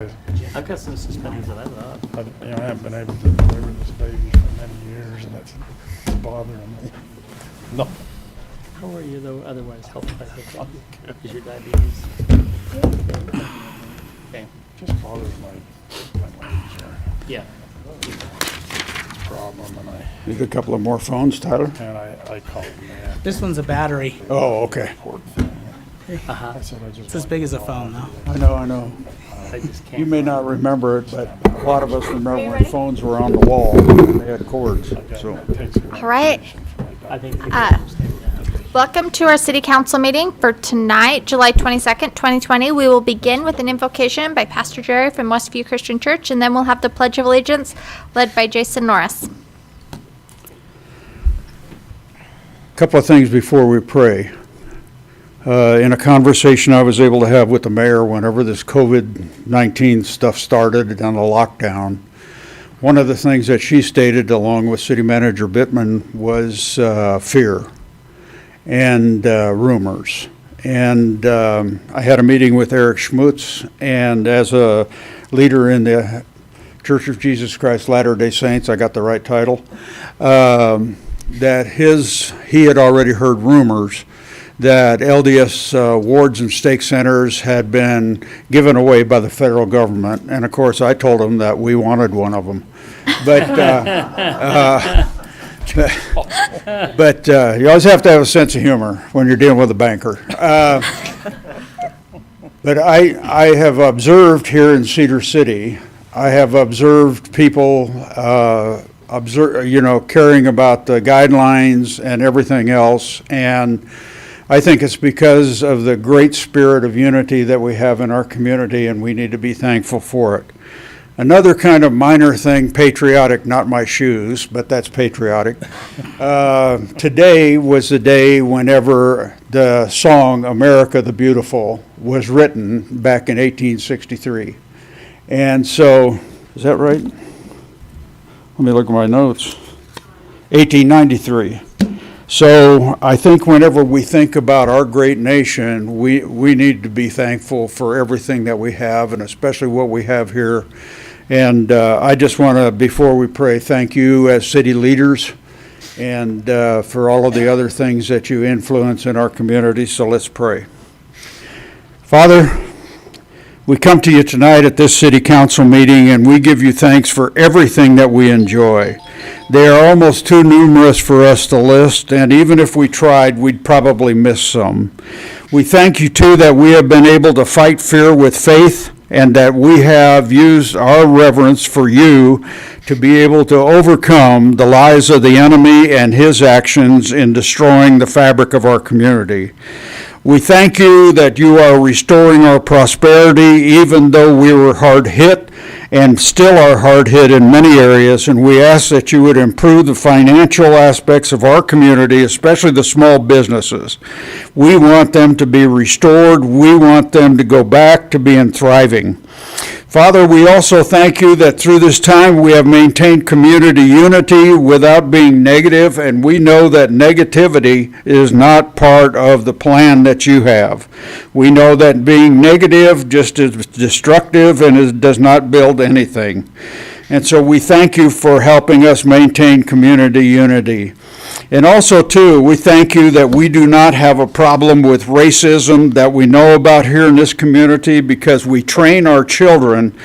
I've got some suspenders that I love. I haven't been able to deliver this baby for many years, and that's bothering me. No. How are you, though, otherwise health-wise? Is your diabetes? Okay. Just bothers my legs are Yeah. a problem, and Need a couple of more phones, Tyler? I called man. This one's a battery. Oh, okay. Important thing. Uh-huh. I said I just It's as big as a phone, though. I know. I just can't. You may not remember it, but a lot of us remember when phones were on the wall and they had cords, so. All right. I think Welcome to our City Council meeting for tonight, July 22nd, 2020. We will begin with an invocation by Pastor Jerry from Westview Christian Church, and then we'll have the Pledge of Allegiance led by Jason Norris. A couple of things before we pray. In a conversation I was able to have with the mayor whenever this COVID-19 stuff started and the lockdown, one of the things that she stated along with City Manager Bittman was fear and rumors. And I had a meeting with Eric Schmutz, and as a leader in the Church of Jesus Christ Latter-day Saints, I got the right title, that he had already heard rumors that LDS wards and stake centers had been given away by the federal government. And of course, I told him that we wanted one of them. But you always have to have a sense of humor when you're dealing with a banker. But I have observed here in Cedar City, I have observed people caring about the guidelines and everything else, and I think it's because of the great spirit of unity that we have in our community, and we need to be thankful for it. Another kind of minor thing, patriotic, not my shoes, but that's patriotic. Today was the day whenever the song America the Beautiful was written back in 1863. And so, is that right? Let me look at my notes. 1893. So I think whenever we think about our great nation, we need to be thankful for everything that we have, and especially what we have here. And I just want to, before we pray, thank you as city leaders and for all of the other things that you influence in our community. So let's pray. Father, we come to you tonight at this city council meeting, and we give you thanks for everything that we enjoy. They are almost too numerous for us to list, and even if we tried, we'd probably miss some. We thank you, too, that we have been able to fight fear with faith, and that we have used our reverence for you to be able to overcome the lies of the enemy and his actions in destroying the fabric of our community. We thank you that you are restoring our prosperity, even though we were hard hit and still are hard hit in many areas, and we ask that you would improve the financial aspects of our community, especially the small businesses. We want them to be restored. We want them to go back to being thriving. Father, we also thank you that through this time we have maintained community unity without being negative, and we know that negativity is not part of the plan that you have. We know that being negative just is destructive and does not build anything. And so we thank you for helping us maintain community unity. And also, too, we thank you that we do not have a problem with racism that we know about here in this community, because we train our children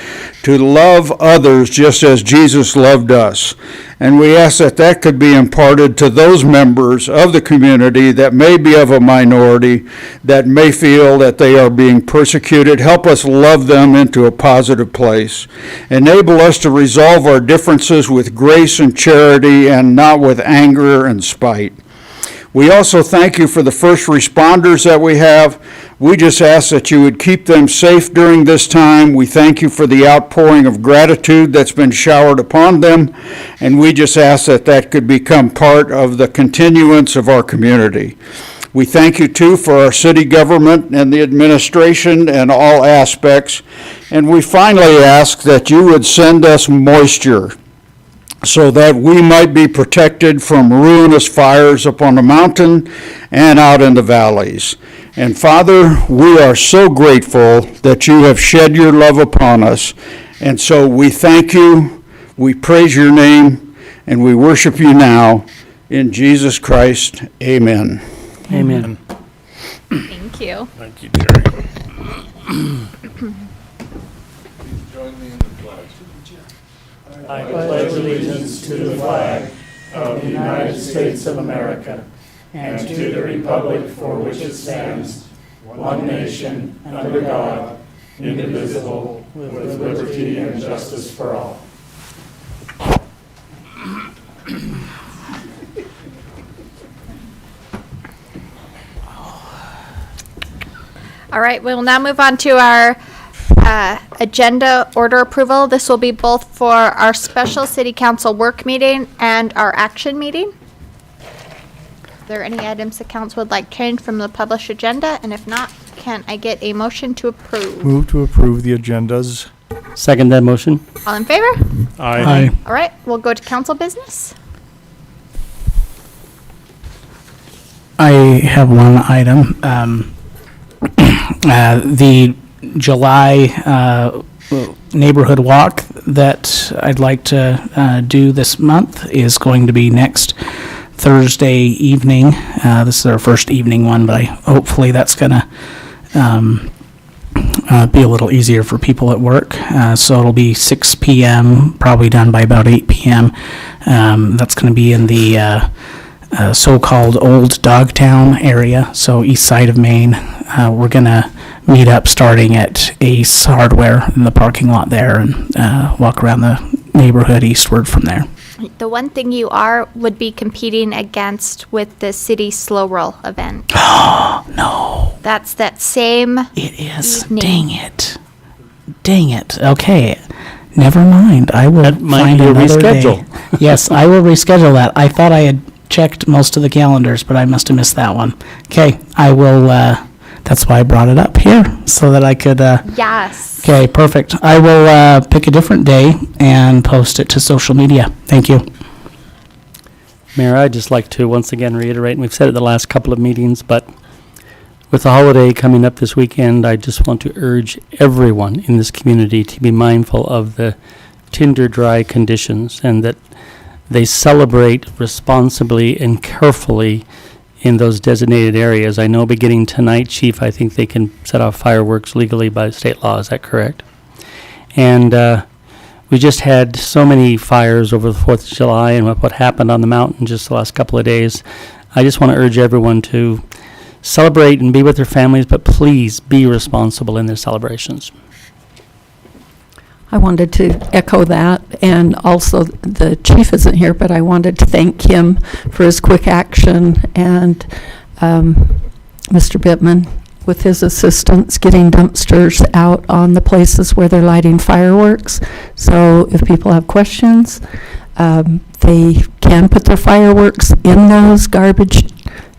to love others just as Jesus loved us. And we ask that that could be imparted to those members of the community that may be of a minority, that may feel that they are being persecuted. Help us love them into a positive place. Enable us to resolve our differences with grace and charity and not with anger and spite. We also thank you for the first responders that we have. We just ask that you would keep them safe during this time. We thank you for the outpouring of gratitude that's been showered upon them, and we just ask that that could become part of the continuance of our community. We thank you, too, for our city government and the administration and all aspects, and we finally ask that you would send us moisture so that we might be protected from ruinous fires up on the mountain and out in the valleys. And Father, we are so grateful that you have shed your love upon us. And so we thank you, we praise your name, and we worship you now. In Jesus Christ, amen. Amen. Thank you. Thank you, Jerry. I pledge allegiance to the flag of the United States of America and to the republic for which it stands, one nation, under God, indivisible, with liberty and justice for all. All right, we will now move on to our agenda order approval. This will be both for our special city council work meeting and our action meeting. Are there any items the council would like changed from the published agenda? And if not, can I get a motion to approve? Move to approve the agendas. Second that motion? All in favor? Aye. All right, we'll go to council business. I have one item. The July neighborhood walk that I'd like to do this month is going to be next Thursday evening. This is our first evening one, but hopefully that's going to be a little easier for people at work. So it'll be 6 p.m., probably done by about 8 p.m. That's going to be in the so-called Old Dogtown area, so east side of Maine. We're going to meet up starting at Ace Hardware in the parking lot there and walk around the neighborhood eastward from there. The one thing you would be competing against with the city slow roll event. No, That's that same it is. evening. Dang it. Okay. Never mind. I will That might find be a another reschedule. day. Yes, I will reschedule that. I thought I had checked most of the calendars, but I must have missed that one. Okay, I will, that's why I brought it up here, so that I could, Yes. okay, perfect. I will pick a different day and post it to social media. Thank you. Mayor, I'd just like to once again reiterate, and we've said it the last couple of meetings, but with the holiday coming up this weekend, I just want to urge everyone in this community to be mindful of the tinder dry conditions and that they celebrate responsibly and carefully in those designated areas. I know beginning tonight, Chief, I think they can set off fireworks legally by state law. Is that correct? And we just had so many fires over the 4th of July and what happened on the mountain just the last couple of days. I just want to urge everyone to celebrate and be with their families, but please be responsible in their celebrations. I wanted to echo that, and also the chief isn't here, but I wanted to thank him for his quick action, and Mr. Bittman with his assistance getting dumpsters out on the places where they're lighting fireworks. So if people have questions, they can put their fireworks in those garbage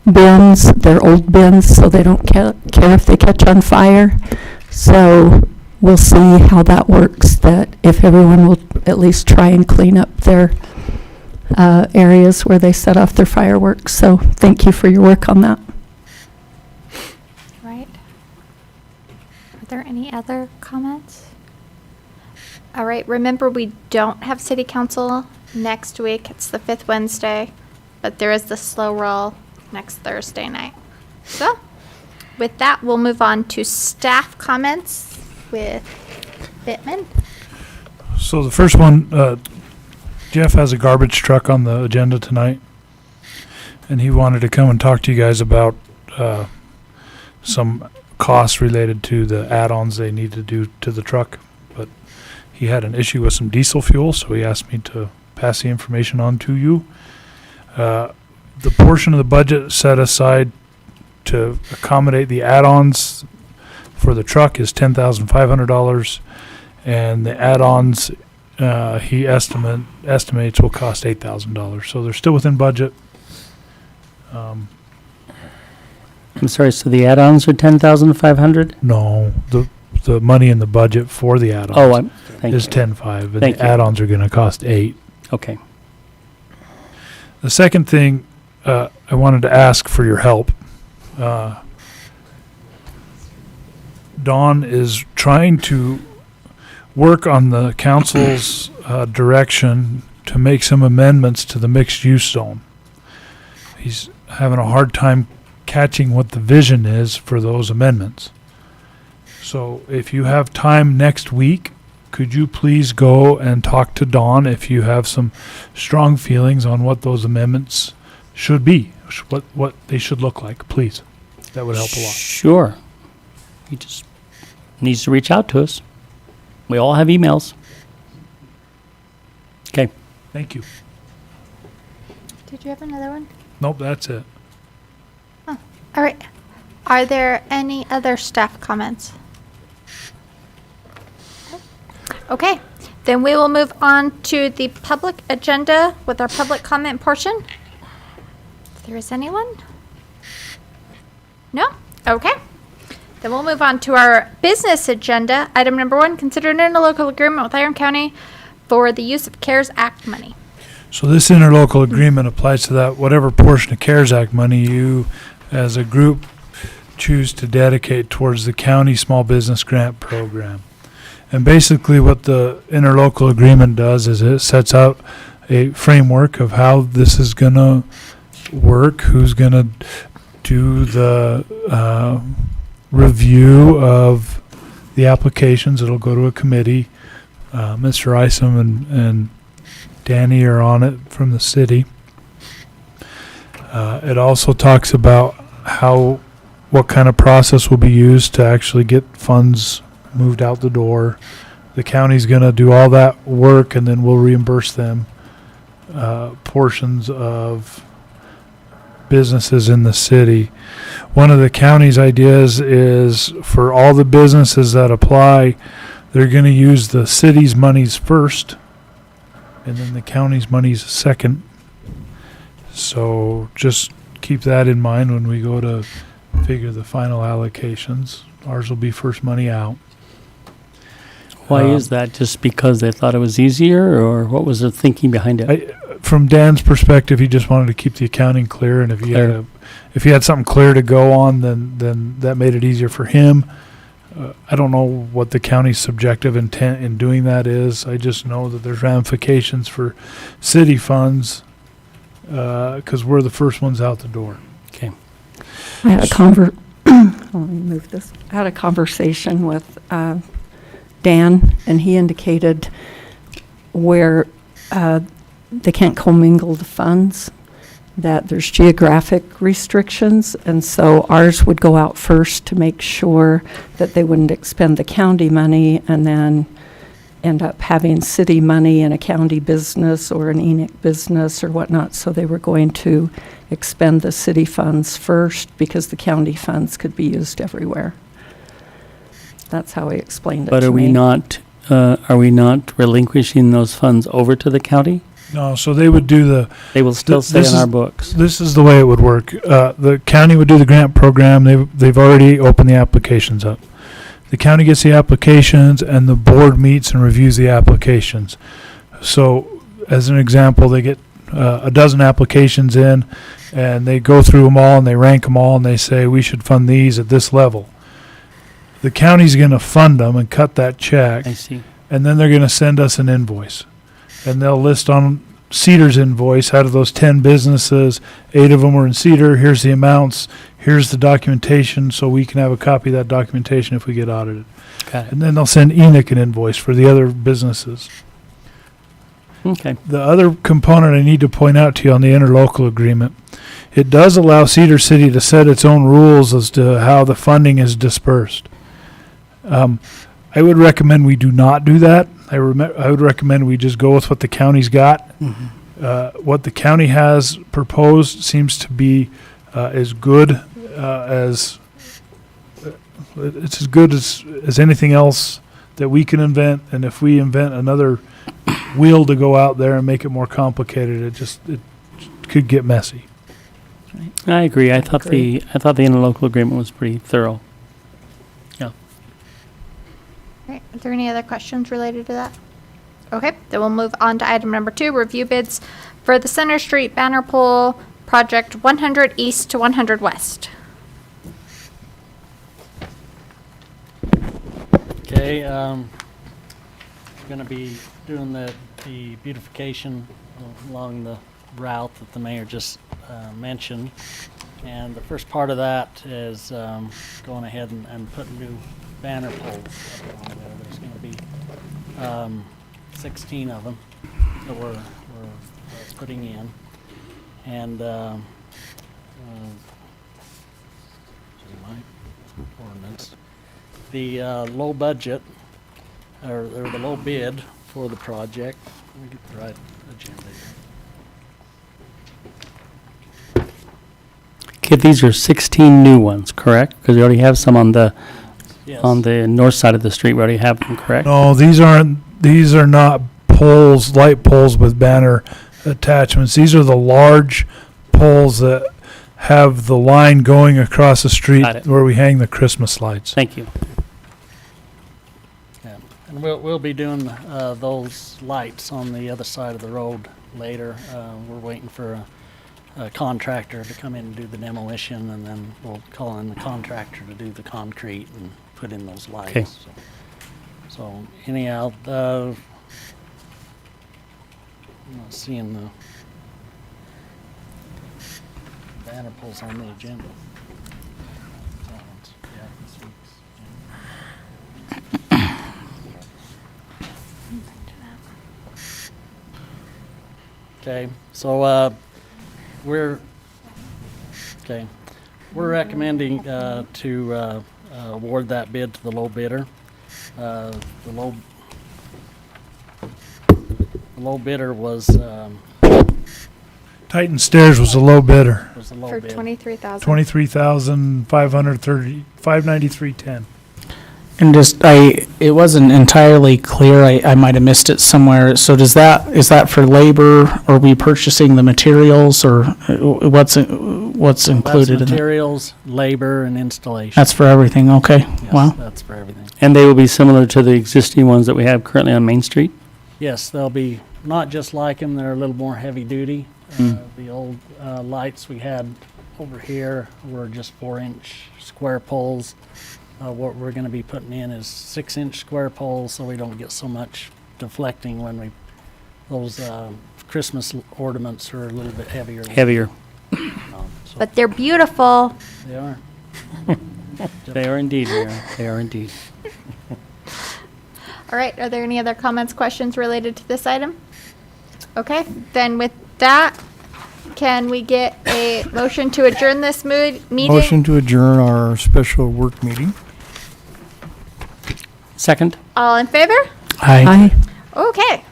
bins, their old bins, so they don't care if they catch on fire. So we'll see how that works, that if everyone will at least try and clean up their areas where they set off their fireworks. So thank you for your work on that. Right. Are there any other comments? All right, remember we don't have city council next week. It's the 5th Wednesday, but there is the slow roll next Thursday night. So with that, we'll move on to staff comments with Bittman. So the first one, Jeff has a garbage truck on the agenda tonight, and he wanted to come and talk to you guys about some costs related to the add-ons they need to do to the truck. But he had an issue with some diesel fuel, so he asked me to pass the information on to you. The portion of the budget set aside to accommodate the add-ons for the truck is $10,500, and the add-ons he estimates will cost $8,000. So they're still within budget. I'm sorry, so the add-ons are 10,500? No, the money in the budget for the add-ons Oh, thank is you. 10.5, and Thank the you. add-ons are going to cost 8. Okay. The second thing I wanted to ask for your help. Dawn is trying to work on the council's direction to make some amendments to the mixed-use zone. He's having a hard time catching what the vision is for those amendments. So if you have time next week, could you please go and talk to Dawn if you have some strong feelings on what those amendments should be, what they should look like, please. That would help a lot. Sure. He just needs to reach out to us. We all have emails. Okay. Thank you. Did you have another one? Nope, that's it. All right. Are there any other staff comments? Okay, then we will move on to the public agenda with our public comment portion. If there is anyone? No? Okay. Then we'll move on to our business agenda. Item number 1, consider an interlocal agreement with Iron County for the use of CARES Act money. So this interlocal agreement applies to that, whatever portion of CARES Act money you, as a group, choose to dedicate towards the county small business grant program. And basically what the interlocal agreement does is it sets out a framework of how this is going to work, who's going to do the review of the applications. It'll go to a committee. Mr. Isom and Danny are on it from the city. It also talks about what kind of process will be used to actually get funds moved out the door. The county's going to do all that work, and then we'll reimburse them portions of businesses in the city. One of the county's ideas is for all the businesses that apply, they're going to use the city's monies first, and then the county's monies second. So just keep that in mind when we go to figure the final allocations. Ours will be first money out. Why is that? Just because they thought it was easier, or what was the thinking behind it? From Dan's perspective, he just wanted to keep the accounting clear, and if he had something clear to go on, then that made it easier for him. I don't know what the county's subjective intent in doing that is. I just know that there's ramifications for city funds because we're the first ones out the door. Okay. I had let me move this. I had a conversation with Dan, and he indicated where they can't commingle the funds, that there's geographic restrictions, and so ours would go out first to make sure that they wouldn't expend the county money and then end up having city money in a county business or an Enoch business or whatnot. So they were going to expend the city funds first because the county funds could be used everywhere. That's how he explained it But to are me. are we not relinquishing those funds over to the county? No, so they would do They will still stay this in our is- books. this is the way it would work. The county would do the grant program. They've already opened the applications up. The county gets the applications, and the board meets and reviews the applications. So, as an example, they get a dozen applications in, and they go through them all, and they rank them all, and they say, we should fund these at this level. The county's going to fund them and cut that check, I see. and then they're going to send us an invoice. And they'll list on Cedar's invoice, out of those 10 businesses, 8 of them were in Cedar. Here's the amounts. Here's the documentation, so we can have a copy of that documentation if we get audited. Got it. And then they'll send Enoch an invoice for the other businesses. Okay. The other component I need to point out to you on the interlocal agreement, it does allow Cedar City to set its own rules as to how the funding is dispersed. I would recommend we do not do that. I would recommend we just go with what the county's got. What the county has proposed seems to be as good as it's as good as anything else that we can invent. And if we invent another wheel to go out there and make it more complicated, it could get messy. I agree. I thought the interlocal agreement was pretty thorough. All right, are there any other questions related to that? Okay, then we'll move on to item number 2, review bids for the Center Street banner pole project 100 East to 100 West. Okay, we're gonna be doing the beautification along the route that the mayor just mentioned. And the first part of that is going ahead and putting new banner poles up along there. There's gonna be 16 of them that we're putting in. And my ordinance. The low budget, or the low bid for the project. Let me get the right agenda here. Okay, these are 16 new ones, correct? Because we already have some on the Yes. north side of the street. We already have them, correct? No, these are not poles, light poles with banner attachments. These are the large poles that have the line going across the street Got it. where we hang the Christmas lights. Thank you. Yeah, and we'll be doing those lights on the other side of the road later. We're waiting for a contractor to come in and do the demolition, and then we'll call in the contractor to do the concrete and put in those lights. Okay. So anyhow, I'm not seeing the banner poles on the agenda. That one's- yeah, this week's agenda. Okay, so we're recommending to award that bid to the low bidder. The low bidder was Titan Stairs was a low bidder, the low For bid. 23,000. $23,593.10. And it wasn't entirely clear, I might have missed it somewhere. So is that for labor, or are we purchasing the materials, or what's That's included in that? materials, labor, and installation. That's for everything, okay, Yes, wow. that's for everything. And they will be similar to the existing ones that we have currently on Main Street? Yes, they'll be not just like them, they're a little more heavy duty. The old lights we had over here were just 4-inch square poles. What we're going to be putting in is 6-inch square poles, so we don't get so much deflecting when those Christmas ornaments are a little bit heavier. Heavier. But they're beautiful. They are. They are indeed, Mayor. They are indeed. All right, are there any other comments, questions related to this item? Okay, then with that, can we get a motion to adjourn this meeting? Motion to adjourn our special work meeting. Second? All in favor? Aye. Okay.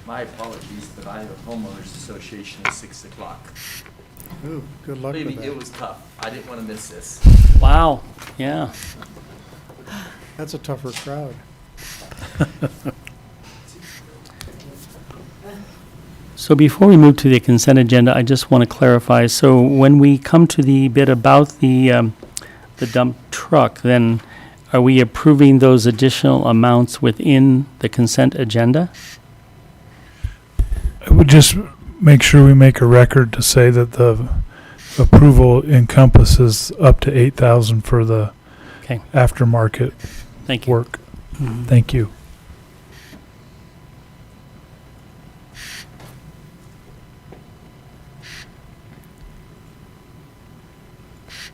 My apologies, but I have a homeowners association at 6 o'clock. Ooh, good luck Believe with me, it that. was tough. I didn't want to miss this. Wow, yeah. That's a tougher crowd. So before we move to the consent agenda, I just want to clarify. So when we come to the bit about the dump truck, then are we approving those additional amounts within the consent agenda? I would just make sure we make a record to say that the approval encompasses up to 8,000 for the Okay. aftermarket Thank you. work. Thank you.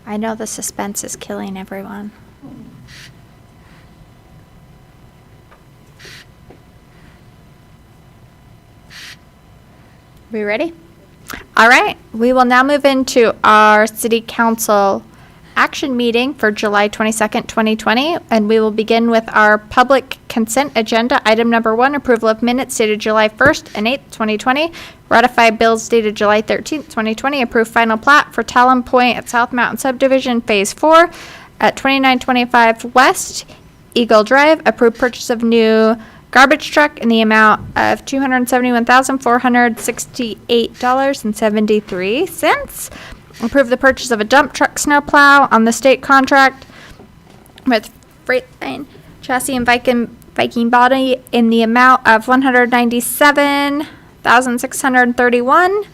I know the suspense is killing everyone. We ready? All right, we will now move into our city council action meeting for July 22nd, 2020, and we will begin with our public consent agenda. Item number 1, approval of minutes dated July 1st and 8th, 2020. Ratify bills dated July 13th, 2020. Approve final plat for Talon Point at South Mountain Subdivision Phase 4 at 2925 West Eagle Drive. Approve purchase of new garbage truck in the amount of $271,468.73. Approve the purchase of a dump truck snowplow on the state contract with Freightliner chassis and Viking body in the amount of $197,631.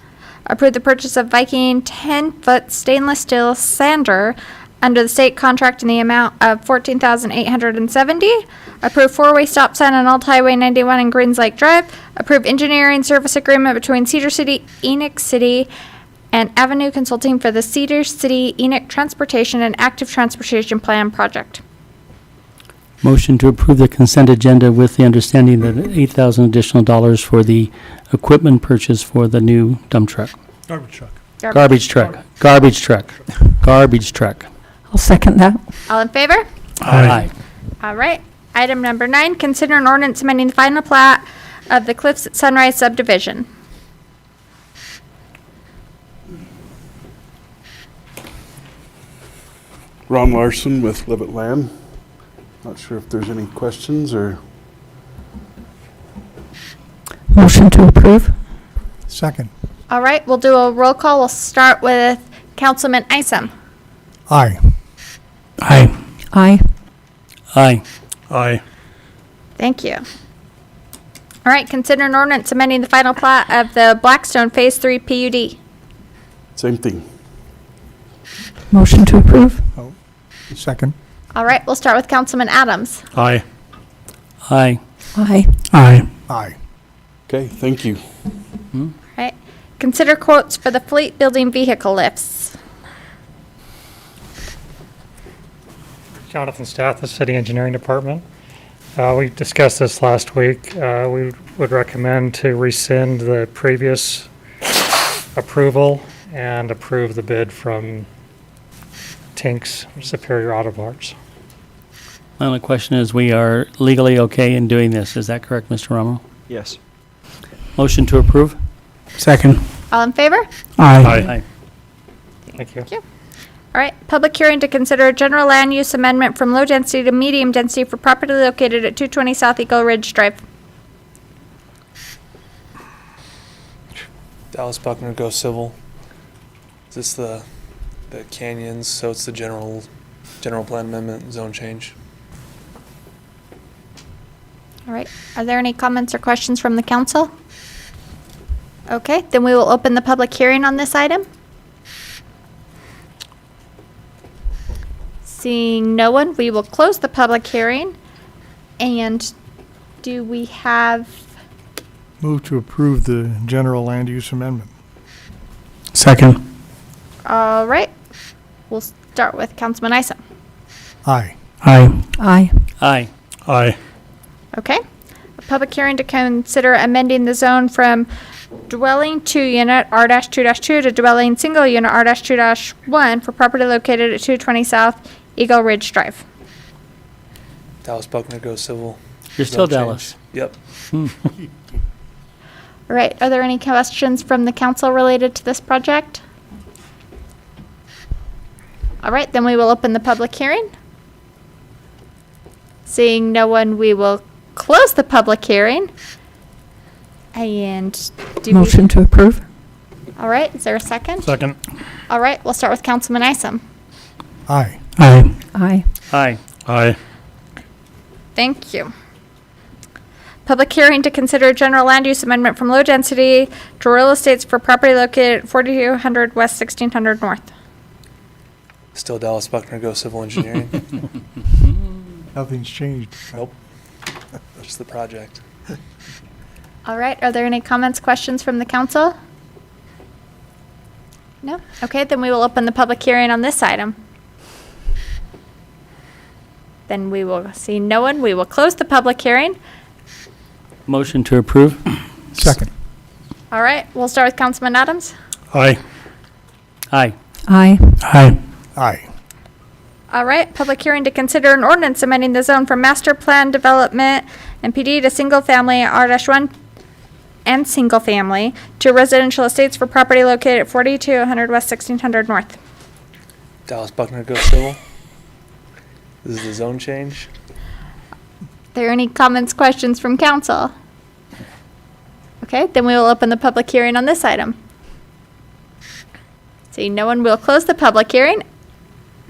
Approve the purchase of Viking 10-foot stainless steel sander under the state contract in the amount of $14,870. Approve four-way stop sign on Old Highway 91 and Greens Lake Drive. Approve engineering service agreement between Cedar City, Enoch City, and Avenue Consulting for the Cedar City Enoch Transportation and Active Transportation Plan project. Motion to approve the consent agenda with the understanding that $8,000 additional dollars for the equipment purchase for the new dump truck. Garbage truck. Garbage truck. Garbage truck. Garbage truck. I'll second that. All in favor? Aye. All right. Item number 9, consider an ordinance amending the final plat of the Cliffs at Sunrise subdivision. Ron Larson with Live It Land. Not sure if there's any questions or Motion to approve. Second. All right, we'll do a roll call. We'll start with Councilman Isom. Aye. Aye. Aye. Aye. Aye. Thank you. All right, consider an ordinance amending the final plat of the Blackstone Phase 3 PUD. same thing. Motion to approve. Second. All right, we'll start with Councilman Adams. Aye. Aye. Aye. Aye. Aye. Okay, thank you. All right, consider quotes for the fleet building vehicle lifts. Jonathan Stath, the City Engineering Department. We discussed this last week. We would recommend to rescind the previous approval and approve the bid from Tinks Superior Auto Parts. My only question is, we are legally okay in doing this. Is that correct, Mr. Romo? Yes. Motion to approve? Second. All in favor? Aye. Thank you. All right, public hearing to consider a general land use amendment from low density to medium density for property located at 220 South Eagle Ridge Drive. Dallas Buckner Go Civil. Is this the canyons? So it's the general plan amendment, zone change. All right, are there any comments or questions from the council? Okay, then we will open the public hearing on this item. Seeing no one, we will close the public hearing. And do we have, Move to approve the general land use amendment. Second. all right, we'll start with Councilman Isom. Aye. Aye. Aye. Aye. Aye. Okay. A public hearing to consider amending the zone from dwelling 2 unit R-2-2 to dwelling single unit R-2-1 for property located at 220 South Eagle Ridge Drive. Dallas Buckner Go Civil. You're still Zone change. Dallas. Yep. All right, are there any questions from the council related to this project? All right, then we will open the public hearing. Seeing no one, we will close the public hearing. And do we, Motion to approve. all right, is there a second? Second. All right, we'll start with Councilman Isom. Aye. Aye. Aye. Aye. Aye. Thank you. Public hearing to consider general land use amendment from low density to real estates for property located at 4200 West 1600 North. Still Dallas Buckner Go Civil Engineering. Nothing's changed. Nope. Just the project. All right, are there any comments, questions from the council? No? Okay, then we will open the public hearing on this item. Then we will see no one. We will close the public hearing. Motion to approve? Second. All right, we'll start with Councilman Adams. Aye. Aye. Aye. Aye. Aye. All right, public hearing to consider an ordinance amending the zone from master plan development and PD to single family R-1 and single family to residential estates for property located at 4200 West 1600 North. Dallas Buckner Go Civil. This is the zone change. Are there any comments, questions from council? Okay, then we will open the public hearing on this item. Seeing no one, we'll close the public hearing.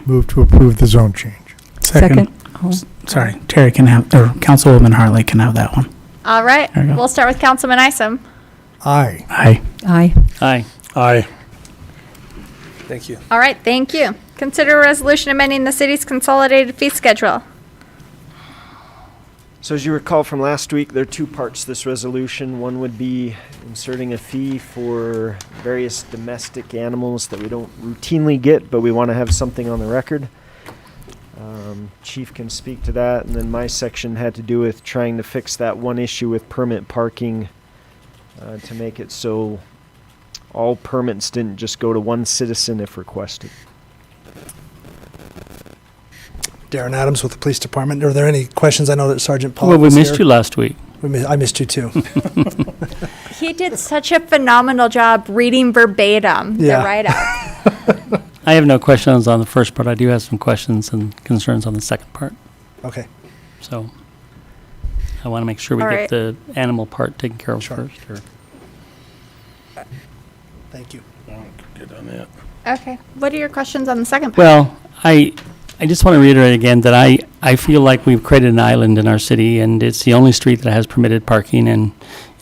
Move to approve the zone change. Second. Oh, Sorry, Terry can have, or Councilwoman Harley can have that one. All right, There you go. we'll start with Councilman Isom. Aye. Aye. Aye. Aye. Aye. Thank you. All right, thank you. Consider a resolution amending the city's consolidated fee schedule. So as you recall from last week, there are two parts to this resolution. One would be inserting a fee for various domestic animals that we don't routinely get, but we want to have something on the record. Chief can speak to that. And then my section had to do with trying to fix that one issue with permit parking to make it so all permits didn't just go to one citizen if requested. Darren Adams with the police department. Are there any questions? I know that Sergeant Paul Well, we was missed here. you last week. I missed you too. He did such a phenomenal job reading verbatim the Yeah. write-up. I have no questions on the first part. I do have some questions and concerns on the second part. Okay. So I want to make sure we All get right. the animal part taken care of Sure. first. Or Thank you. Good on that. Okay, what are your questions on the second part? Well, I just want to reiterate again that I feel like we've created an island in our city, and it's the only street that has permitted parking, and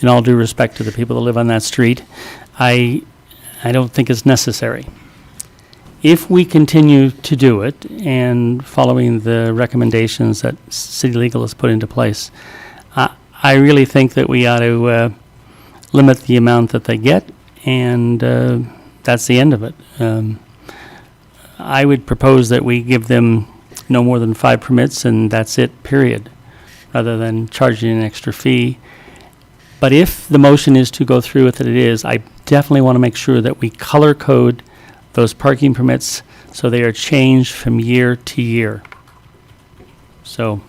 in all due respect to the people that live on that street, I don't think it's necessary. If we continue to do it, and following the recommendations that City Legal has put into place, I really think that we ought to limit the amount that they get, and that's the end of it. I would propose that we give them no more than 5 permits, and that's it, period, rather than charging an extra fee. But if the motion is to go through with it, it is, I definitely want to make sure that we color code those parking permits so they are changed from year to year. So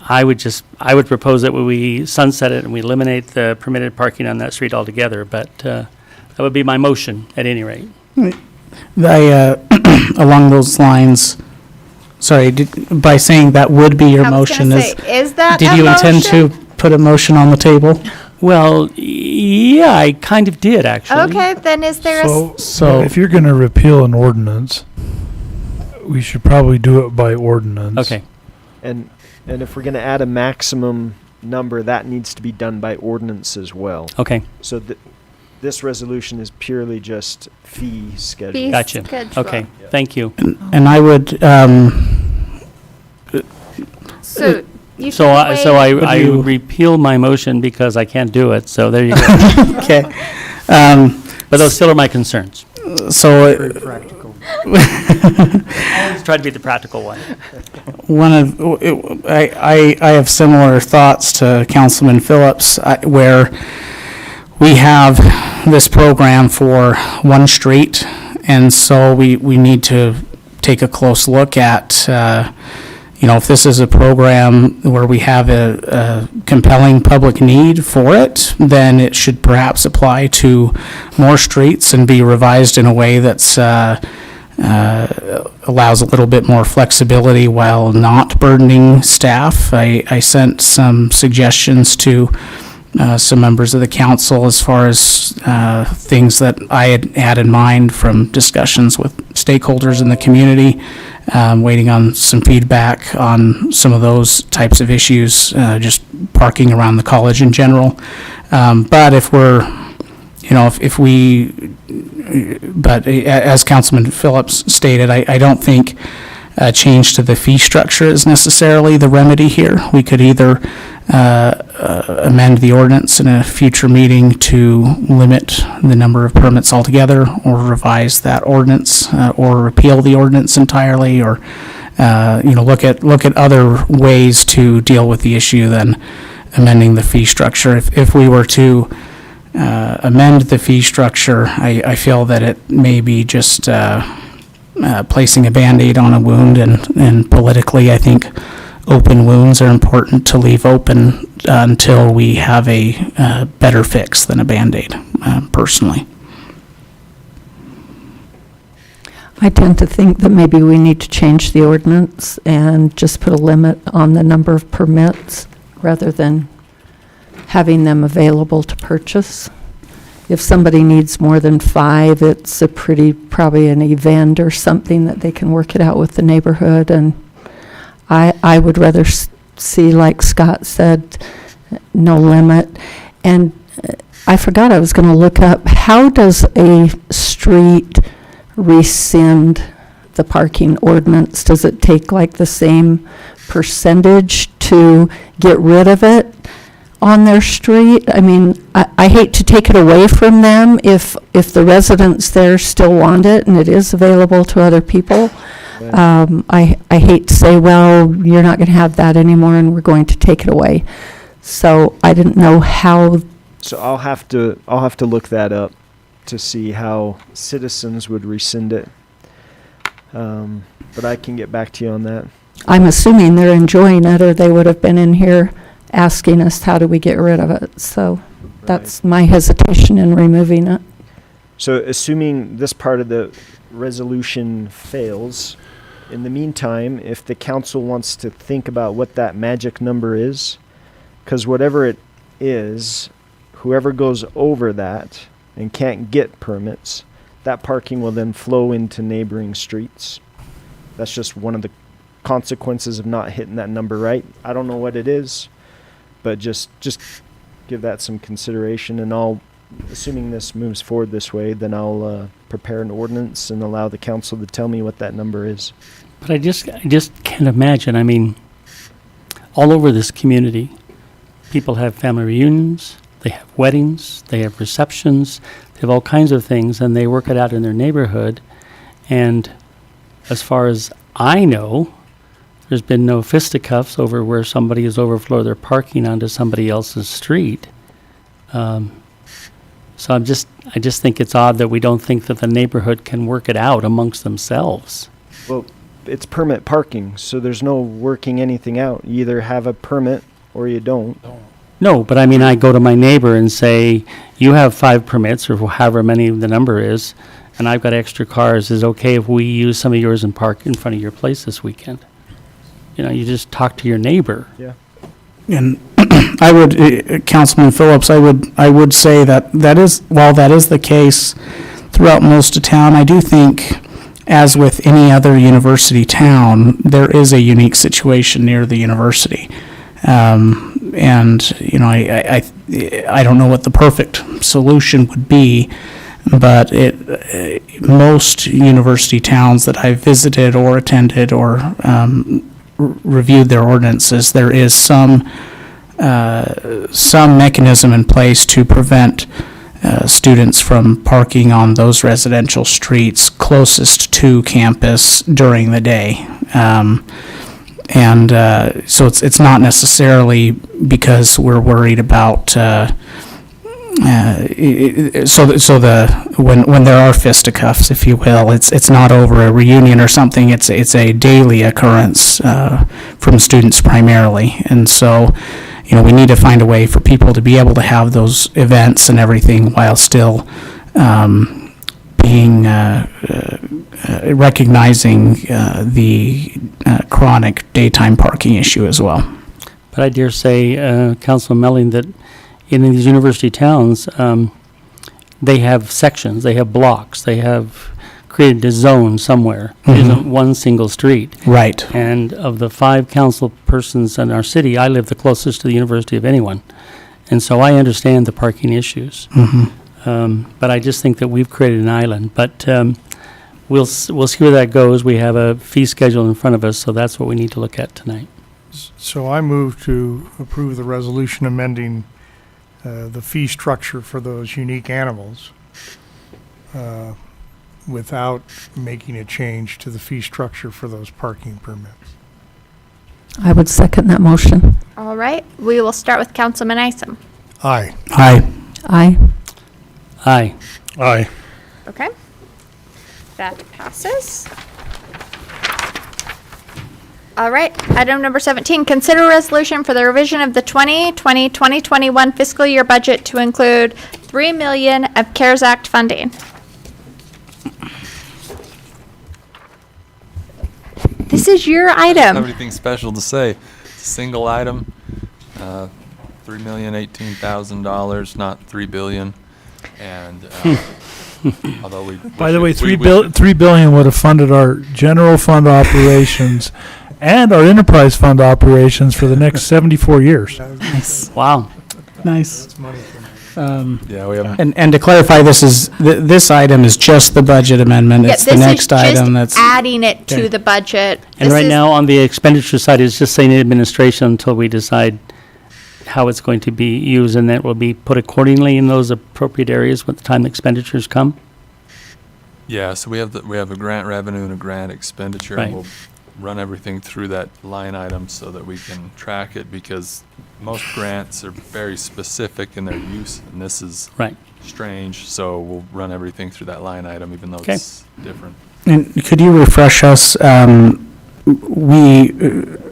I would propose that we sunset it and we eliminate the permitted parking on that street altogether, but that would be my motion at any rate. Along those lines, sorry, by saying that would be your I was motion, gonna say, is that did a you intend to motion? put a motion on the table? Well, yeah, I kind of did, actually. Okay, then is there a, So if you're going to repeal an ordinance, we should probably do it by ordinance. Okay. And if we're going to add a maximum number, that needs to be done by ordinance as well. Okay. So this resolution is purely just fee schedule. Fee Gotcha. schedule. Okay, thank you. And I would, so you So should I waive- you- repeal my motion because I can't do it, so there you go. okay. But those still are my concerns. So Practical. I always try to be the practical one. I have similar thoughts to Councilman Phillips, where we have this program for one street, and so we need to take a close look at, if this is a program where we have a compelling public need for it, then it should perhaps apply to more streets and be revised in a way that's allows a little bit more flexibility while not burdening staff. I sent some suggestions to some members of the council as far as things that I had in mind from discussions with stakeholders in the community. Waiting on some feedback on some of those types of issues, just parking around the college in general. But if we're, but as Councilman Phillips stated, I don't think a change to the fee structure is necessarily the remedy here. We could either amend the ordinance in a future meeting to limit the number of permits altogether, or revise that ordinance, or repeal the ordinance entirely, or look at other ways to deal with the issue than amending the fee structure. If we were to amend the fee structure, I feel that it may be just placing a Band-Aid on a wound, and politically, I think open wounds are important to leave open until we have a better fix than a Band-Aid, personally. I tend to think that maybe we need to change the ordinance and just put a limit on the number of permits rather than having them available to purchase. If somebody needs more than 5, it's probably an event or something that they can work it out with the neighborhood. And I would rather see, like Scott said, no limit. And I forgot I was going to look up, how does a street rescind the parking ordinance? Does it take like the same percentage to get rid of it on their street? I mean, I hate to take it away from them if the residents there still want it and it is available to other people. I hate to say, well, you're not going to have that anymore and we're going to take it away. So I didn't know how. So I'll have to look that up to see how citizens would rescind it. But I can get back to you on that. I'm assuming they're enjoying it, or they would have been in here asking us, how do we get rid of it? So that's my hesitation in removing it. So assuming this part of the resolution fails, in the meantime, if the council wants to think about what that magic number is, because whatever it is, whoever goes over that and can't get permits, that parking will then flow into neighboring streets. That's just one of the consequences of not hitting that number right. I don't know what it is, but just give that some consideration, and I'll, assuming this moves forward this way, then I'll prepare an ordinance and allow the council to tell me what that number is. But I just can't imagine. I mean, all over this community, people have family reunions, they have weddings, they have receptions, they have all kinds of things, and they work it out in their neighborhood. And as far as I know, there's been no fisticuffs over where somebody has overflowed their parking onto somebody else's street. So I just think it's odd that we don't think that the neighborhood can work it out amongst themselves. Well, it's permit parking, so there's no working anything out. You either have a permit or you don't. No, but I mean, I go to my neighbor and say, you have 5 permits, or however many the number is, and I've got extra cars. Is it okay if we use some of yours and park in front of your place this weekend? You know, you just talk to your neighbor. Yeah. And I would, Councilman Phillips, I would say that is, while that is the case throughout most of town, I do think, as with any other university town, there is a unique situation near the university. And, you know, I don't know what the perfect solution would be, but most university towns that I've visited or attended or reviewed their ordinances, there is some mechanism in place to prevent students from parking on those residential streets closest to campus during the day. And so it's not necessarily because we're worried about when there are fisticuffs, if you will, it's not over a reunion or something. It's a daily occurrence from students primarily, and so you know we need to find a way for people to be able to have those events and everything while still being recognizing the chronic daytime parking issue as well. But I dare say, Councilman Melling, that in these university towns, they have sections, they have blocks, they have created a zone somewhere. It isn't one single street. Right. And of the 5 council persons in our city, I live the closest to the university of anyone. And so I understand the parking issues. But I just think that we've created an island. But we'll see where that goes. We have a fee schedule in front of us, so that's what we need to look at tonight. So I move to approve the resolution amending the fee structure for those unique animals without making a change to the fee structure for those parking permits. I would second that motion. All right, we will start with Councilman Isom. Aye. Aye. Aye. Aye. Aye. Okay. That passes. All right, item number 17, consider a resolution for the revision of the 2020-2021 fiscal year budget to include $3 million of CARES Act funding. This is your item. Everything special to say. It's a single item, $3,018,000, not $3 billion. And although we, by the way, $3 billion would have funded our general fund operations and our enterprise fund operations for the next 74 years. Nice. Wow. Nice. That's money for me. Yeah, we have. And to clarify, this item is just the budget amendment. Yeah, It's the this is next item just that's. adding it to Okay. the budget. And This right is- now, on the expenditure side, it's just saying administration until we decide how it's going to be used, and that will be put accordingly in those appropriate areas when the time expenditures come. Yeah, so we have a grant revenue and a grant expenditure. Right. And we'll run everything through that line item so that we can track it, because most grants are very specific in their use, and this is Right. strange. So we'll run everything through that line item, even though Okay. it's different. And could you refresh us,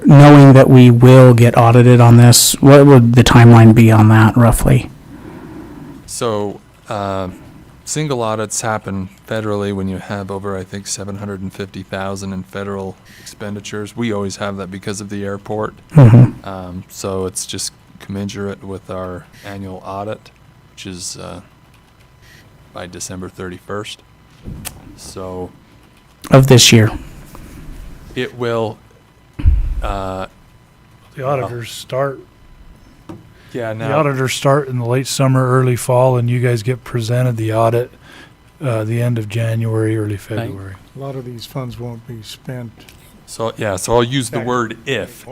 knowing that we will get audited on this, what would the timeline be on that roughly? So, single audits happen federally when you have over, I think, 750,000 in federal expenditures. We always have that because of the airport. So it's just commensurate with our annual audit, which is by December 31st. So Of this year? it will. The auditors start. Yeah, The auditors start in the late summer, early fall, and you guys get presented the audit the end of January, early February. A lot of these funds won't be spent. So I'll use the word if.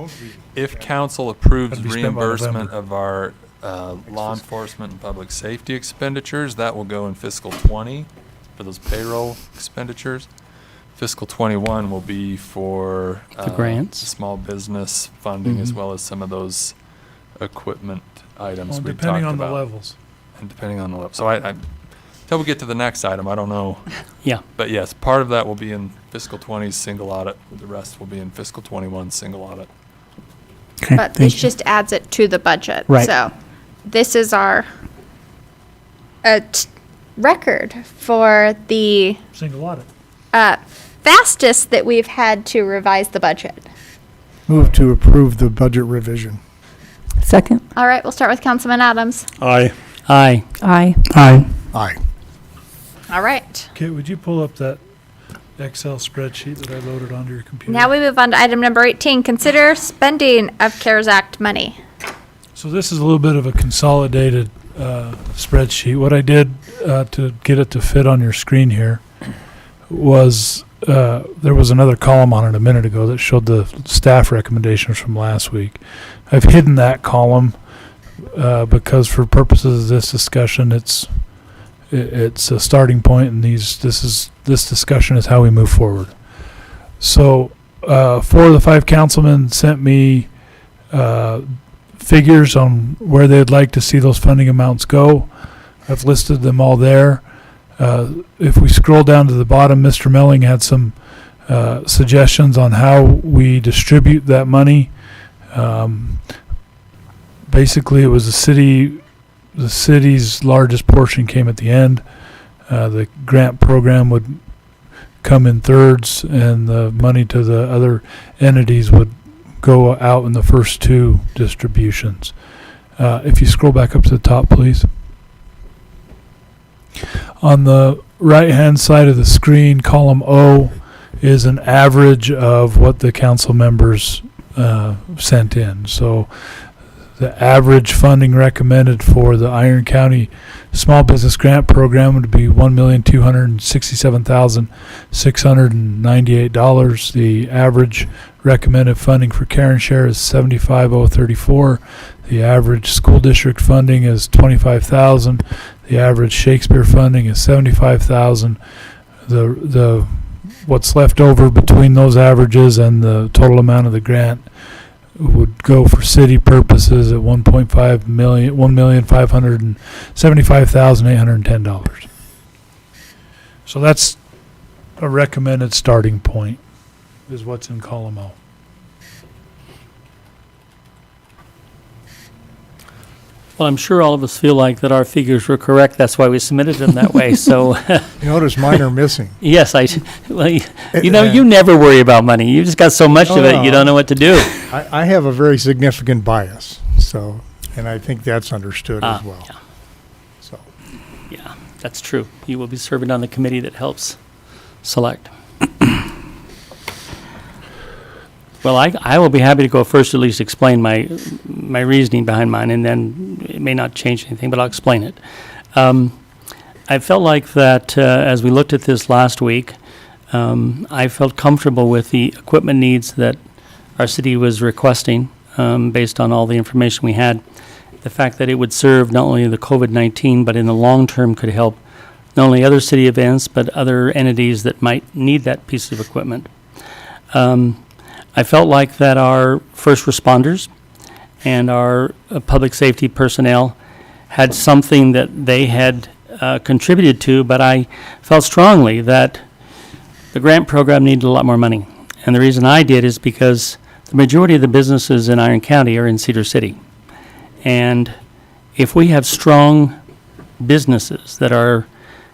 If council approves That'd be spent by reimbursement November. of our law enforcement and public safety expenditures, that will go in fiscal 20 for those payroll expenditures. Fiscal 21 will be for The grants. small business funding, as well as some of those equipment items we talked about. Depending on the levels. And depending on the level. So I till we get to the next item, I don't know. Yeah. But yes, part of that will be in fiscal 20's single audit. The rest will be in fiscal 21's single audit. Okay, But thank this you. just adds it to the budget. Right. So this is our record for the Single audit. fastest that we've had to revise the budget. Move to approve the budget revision. Second? All right, we'll start with Councilman Adams. Aye. Aye. Aye. Aye. Aye. All right. Okay, would you pull up that Excel spreadsheet that I loaded onto your computer? Now we move on to item number 18. Consider spending of CARES Act money. So this is a little bit of a consolidated spreadsheet. What I did to get it to fit on your screen here was there was another column on it a minute ago that showed the staff recommendations from last week. I've hidden that column because for purposes of this discussion, it's a starting point, and this discussion is how we move forward. So 4 of the 5 councilmen sent me figures on where they'd like to see those funding amounts go. I've listed them all there. If we scroll down to the bottom, Mr. Melling had some suggestions on how we distribute that money. Basically, it was the city's largest portion came at the end. The grant program would come in thirds, and the money to the other entities would go out in the first 2 distributions. If you scroll back up to the top, please. On the right-hand side of the screen, column O is an average of what the council members sent in. So the average funding recommended for the Iron County Small Business Grant Program would be $1,267,698. The average recommended funding for Karen Share is $75,034. The average school district funding is $25,000. The average Shakespeare funding is $75,000. The what's left over between those averages and the total amount of the grant would go for city purposes at $1,575,810. So that's a recommended starting point, is what's in column O. Well, I'm sure all of us feel like that our figures were correct. That's why we submitted them that way. So, You notice mine are missing. yes, well, you never worry about money. You just got so much of it, you don't know what to do. I have a very significant bias, so, and I think that's understood as well. Yeah. So, Yeah, that's true. You will be serving on the committee that helps select. Well, I will be happy to go first, at least explain my reasoning behind mine, and then it may not change anything, but I'll explain it. I felt like that as we looked at this last week, I felt comfortable with the equipment needs that our city was requesting based on all the information we had. The fact that it would serve not only the COVID-19, but in the long term could help not only other city events, but other entities that might need that piece of equipment. I felt like that our first responders and our public safety personnel had something that they had contributed to, but I felt strongly that the grant program needed a lot more money. And the reason I did is because the majority of the businesses in Iron County are in Cedar City. And if we have strong businesses that are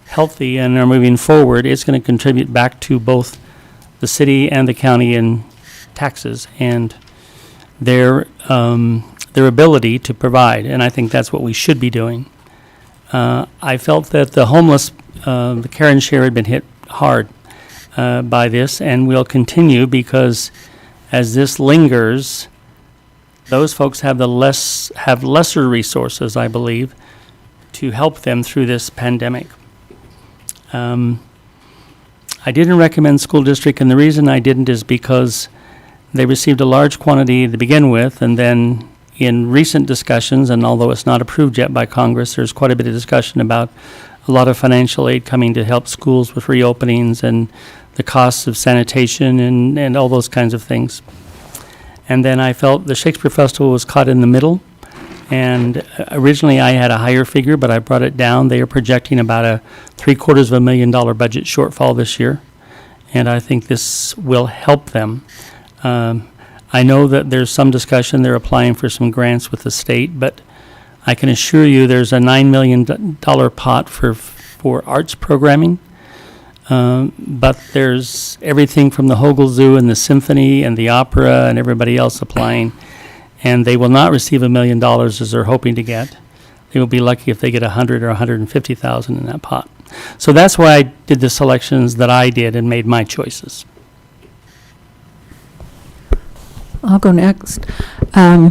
healthy and are moving forward, it's going to contribute back to both the city and the county in taxes and their ability to provide. And I think that's what we should be doing. I felt that the homeless, the care and share had been hit hard by this, and will continue because as this lingers, those folks have lesser resources, I believe, to help them through this pandemic. I didn't recommend school district, and the reason I didn't is because they received a large quantity to begin with, and then in recent discussions, and although it's not approved yet by Congress, there's quite a bit of discussion about a lot of financial aid coming to help schools with reopenings and the costs of sanitation and all those kinds of things. And then I felt the Shakespeare Festival was caught in the middle. And originally I had a higher figure, but I brought it down. They are projecting about a $750,000 budget shortfall this year. And I think this will help them. I know that there's some discussion. They're applying for some grants with the state, but I can assure you there's a $9 million pot for arts programming. But there's everything from the Hogle Zoo and the symphony and the opera and everybody else applying. And they will not receive $1 million as they're hoping to get. They will be lucky if they get 100 or 150,000 in that pot. So that's why I did the selections that I did and made my choices. I'll go next. I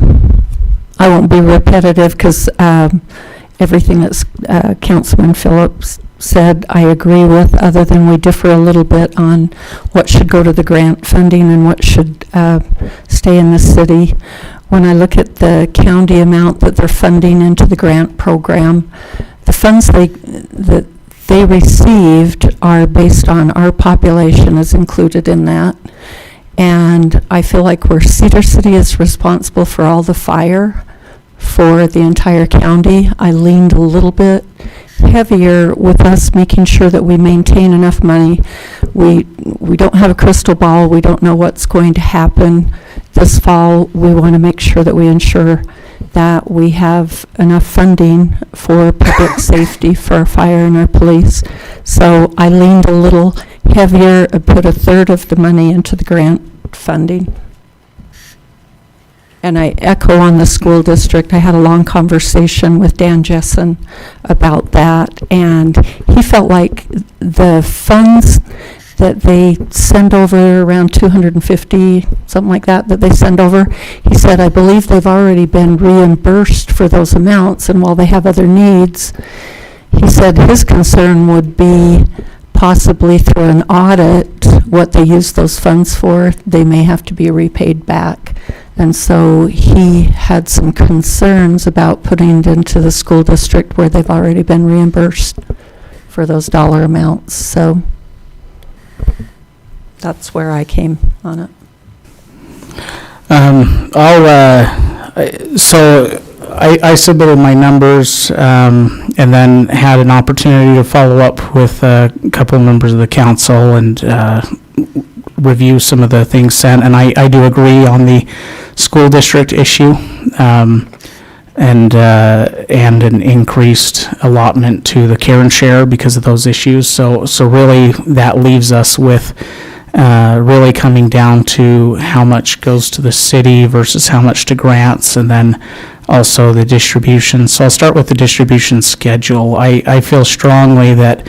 won't be repetitive because everything that Councilman Phillips said I agree with, other than we differ a little bit on what should go to the grant funding and what should stay in the city. When I look at the county amount that they're funding into the grant program, the funds that they received are based on our population is included in that. And I feel like where Cedar City is responsible for all the fire for the entire county, I leaned a little bit heavier with us making sure that we maintain enough money. We don't have a crystal ball. We don't know what's going to happen this fall. We want to make sure that we ensure that we have enough funding for public safety, for our fire and our police. So I leaned a little heavier and put a third of the money into the grant funding. And I echo on the school district. I had a long conversation with Dan Jessen about that, and he felt like the funds that they send over, around 250, something like that they send over, he said, I believe they've already been reimbursed for those amounts, and while they have other needs, he said his concern would be possibly through an audit, what they use those funds for, they may have to be repaid back. And so he had some concerns about putting it into the school district where they've already been reimbursed for those dollar amounts. So that's where I came on it. I submitted my numbers and then had an opportunity to follow up with a couple of members of the council and review some of the things sent. And I do agree on the school district issue and an increased allotment to the care and share because of those issues. So really that leaves us with really coming down to how much goes to the city versus how much to grants, and then also the distribution. So I'll start with the distribution schedule. I feel strongly that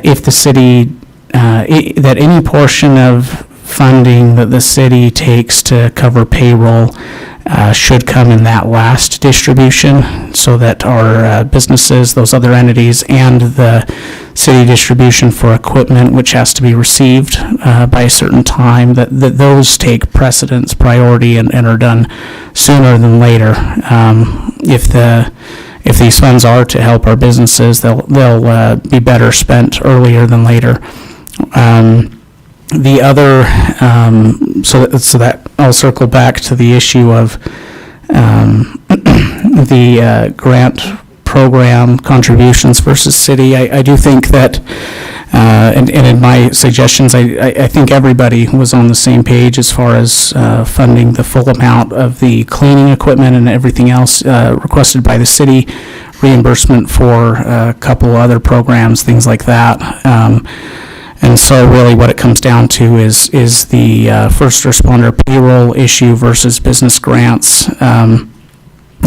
if the city, that any portion of funding that the city takes to cover payroll should come in that last distribution, so that our businesses, those other entities, and the city distribution for equipment, which has to be received by a certain time, that those take precedence, priority, and are done sooner than later. If these funds are to help our businesses, they'll be better spent earlier than later. The other, so that I'll circle back to the issue of the grant program contributions versus city. I do think that, and in my suggestions, I think everybody was on the same page as far as funding the full amount of the cleaning equipment and everything else requested by the city, reimbursement for a couple other programs, things like that. And so really what it comes down to is the first responder payroll issue versus business grants.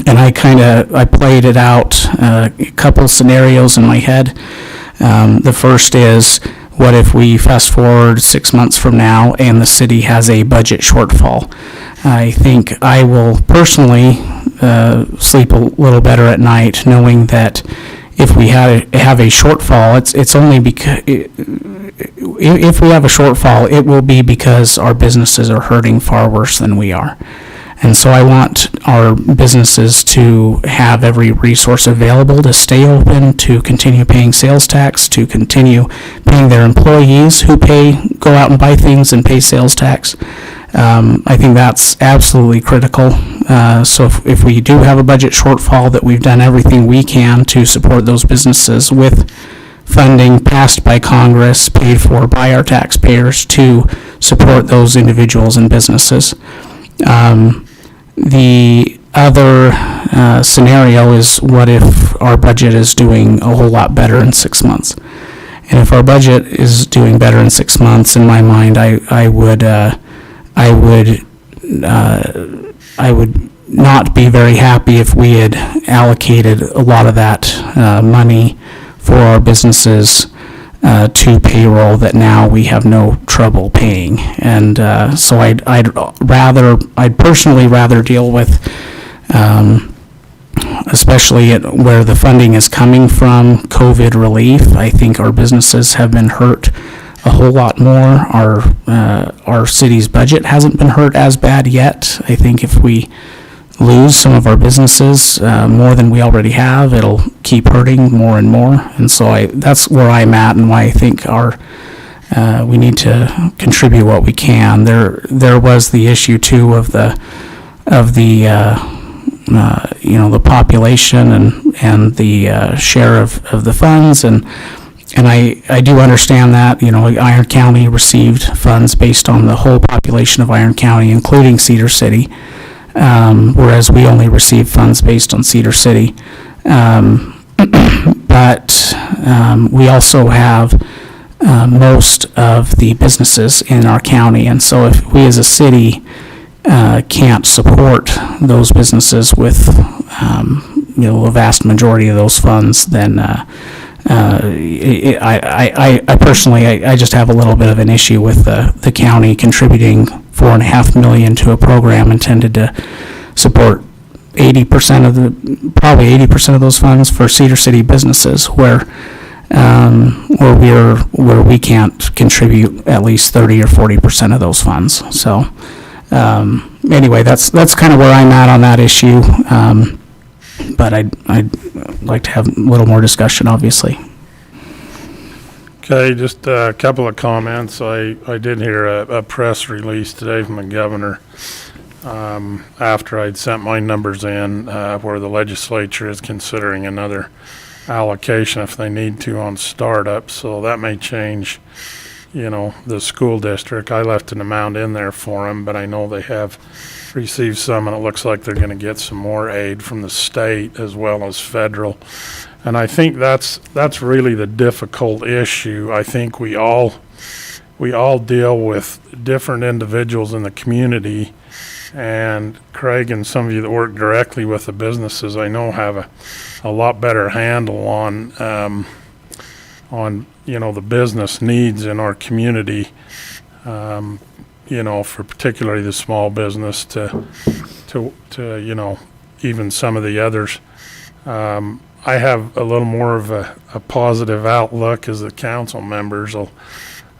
And I played it out, a couple scenarios in my head. The first is, what if we fast forward 6 months from now and the city has a budget shortfall? I think I will personally sleep a little better at night knowing that if we have a shortfall, it's only because if we have a shortfall, it will be because our businesses are hurting far worse than we are. And so I want our businesses to have every resource available to stay open, to continue paying sales tax, to continue paying their employees who go out and buy things and pay sales tax. I think that's absolutely critical. So if we do have a budget shortfall, that we've done everything we can to support those businesses with funding passed by Congress, paid for by our taxpayers, to support those individuals and businesses. The other scenario is, what if our budget is doing a whole lot better in 6 months? And if our budget is doing better in 6 months, in my mind, I would not be very happy if we had allocated a lot of that money for our businesses to payroll that now we have no trouble paying. And so I'd personally rather deal with, especially where the funding is coming from, COVID relief. I think our businesses have been hurt a whole lot more. Our city's budget hasn't been hurt as bad yet. I think if we lose some of our businesses more than we already have, it'll keep hurting more and more. And so that's where I'm at, and why I think we need to contribute what we can. There was the issue too of the population and the share of the funds, and I do understand that. Iron County received funds based on the whole population of Iron County, including Cedar City. Whereas we only receive funds based on Cedar City. But we also have most of the businesses in our county, and so if we as a city can't support those businesses with a vast majority of those funds, then I personally just have a little bit of an issue with the county contributing $4.5 million to a program intended to support 80% of those funds for Cedar City businesses, where we can't contribute at least 30 or 40% of those funds. So anyway, that's kind of where I'm at on that issue. But I'd like to have a little more discussion, obviously. Okay, just a couple of comments. I did hear a press release today from the governor after I'd sent my numbers in, where the legislature is considering another allocation if they need to on startups. So that may change, the school district. I left an amount in there for them, but I know they have received some, and it looks like they're going to get some more aid from the state as well as federal. And I think that's really the difficult issue. I think we all deal with different individuals in the community, and Craig and some of you that work directly with the businesses, I know, have a lot better handle on the business needs in our community. For particularly the small business to you know, even some of the others. I have a little more of a positive outlook as the council members.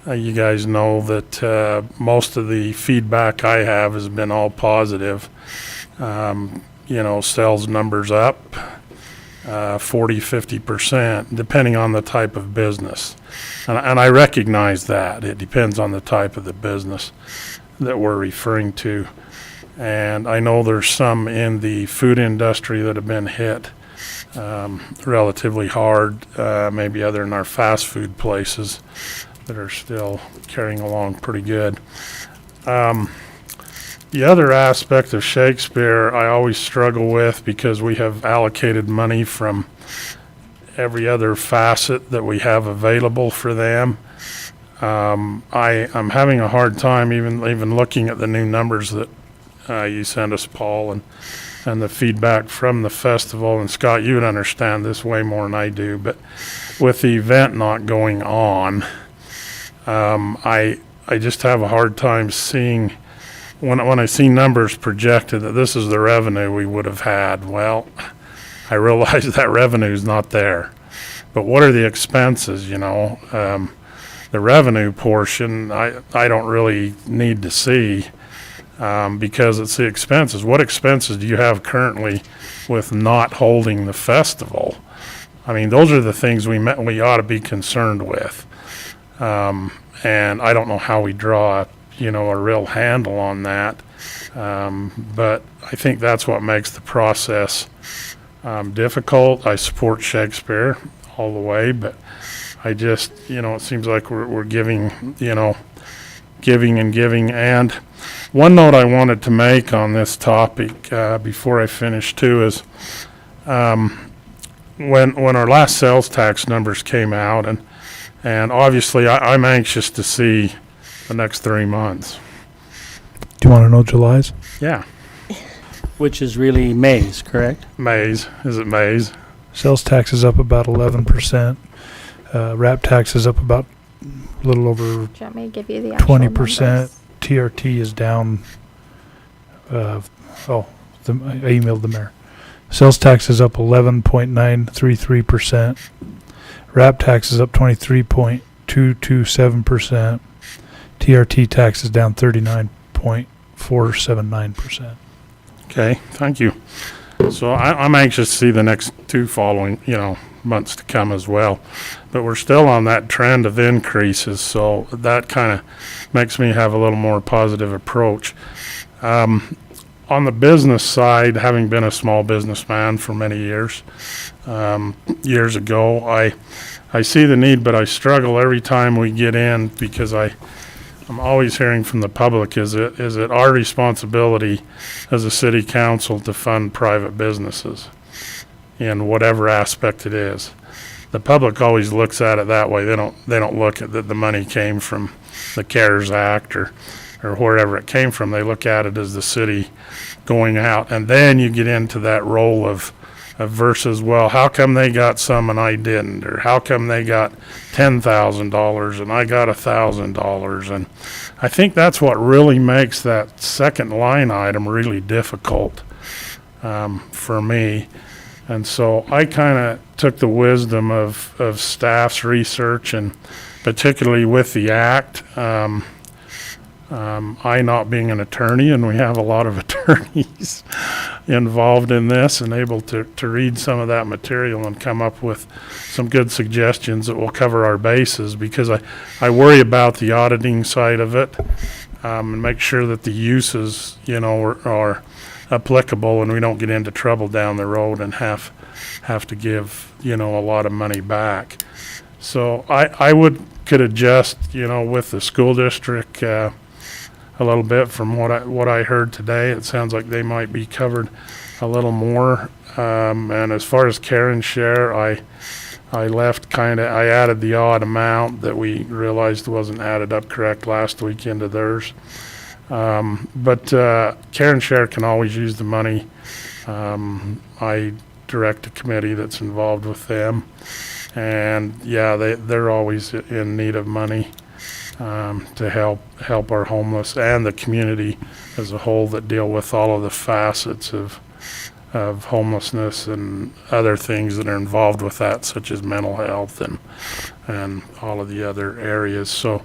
You guys know that most of the feedback I have has been all positive. You know, sales numbers up 40-50%, depending on the type of business. And I recognize that. It depends on the type of the business that we're referring to. And I know there's some in the food industry that have been hit relatively hard, maybe other than our fast food places that are still carrying along pretty good. The other aspect of Shakespeare I always struggle with, because we have allocated money from every other facet that we have available for them. I'm having a hard time even looking at the new numbers that you sent us, Paul, and the feedback from the festival. And Scott, you would understand this way more than I do, but with the event not going on, I just have a hard time seeing, when I see numbers projected that this is the revenue we would have had. Well, I realize that revenue is not there, but what are the expenses? You know, the revenue portion I don't really need to see, because it's the expenses. What expenses do you have currently with not holding the festival? I mean, those are the things we ought to be concerned with. And I don't know how we draw, you know, a real handle on that. But I think that's what makes the process difficult. I support Shakespeare all the way, but I just, you know, it seems like we're giving, you know, giving and giving. And one note I wanted to make on this topic before I finish too is when our last sales tax numbers came out, and obviously I'm anxious to see the next 3 months. Do you want to know July's? Yeah. Which is really May's, correct? May's. Is it May's? Sales tax is up about 11%. Wrap tax is up about a little over Do you want me to give you the actual 20%. numbers? TRT is down. I emailed the mayor. Sales tax is up 11.933%. Wrap tax is up 23.227%. TRT tax is down 39.479%. Okay, thank you. So I'm anxious to see the next two following, you know, months to come as well. But we're still on that trend of increases, so that kind of makes me have a little more positive approach. On the business side, having been a small businessman for many years, years ago, I see the need, but I struggle every time we get in, because I'm always hearing from the public, is it our responsibility as a city council to fund private businesses in whatever aspect it is? The public always looks at it that way. They don't look at that the money came from the CARES Act or wherever it came from. They look at it as the city going out, and then you get into that role of versus, well, how come they got some and I didn't, or how come they got $10,000 and I got $1,000? And I think that's what really makes that second line item really difficult for me. And so I kind of took the wisdom of staff's research, and particularly with the act, I not being an attorney, and we have a lot of attorneys involved in this, and able to read some of that material and come up with some good suggestions that will cover our bases, because I worry about the auditing side of it, and make sure that the uses, you know, are applicable, and we don't get into trouble down the road and have to give, you know, a lot of money back. So I could adjust, you know, with the school district a little bit from what I heard today. It sounds like they might be covered a little more. And as far as Karen's share, I added the odd amount that we realized wasn't added up correct last week into theirs. But Karen's share can always use the money. I direct a committee that's involved with them, and yeah, they're always in need of money. to help our homeless and the community as a whole that deal with all of the facets of homelessness and other things that are involved with that, such as mental health and all of the other areas. So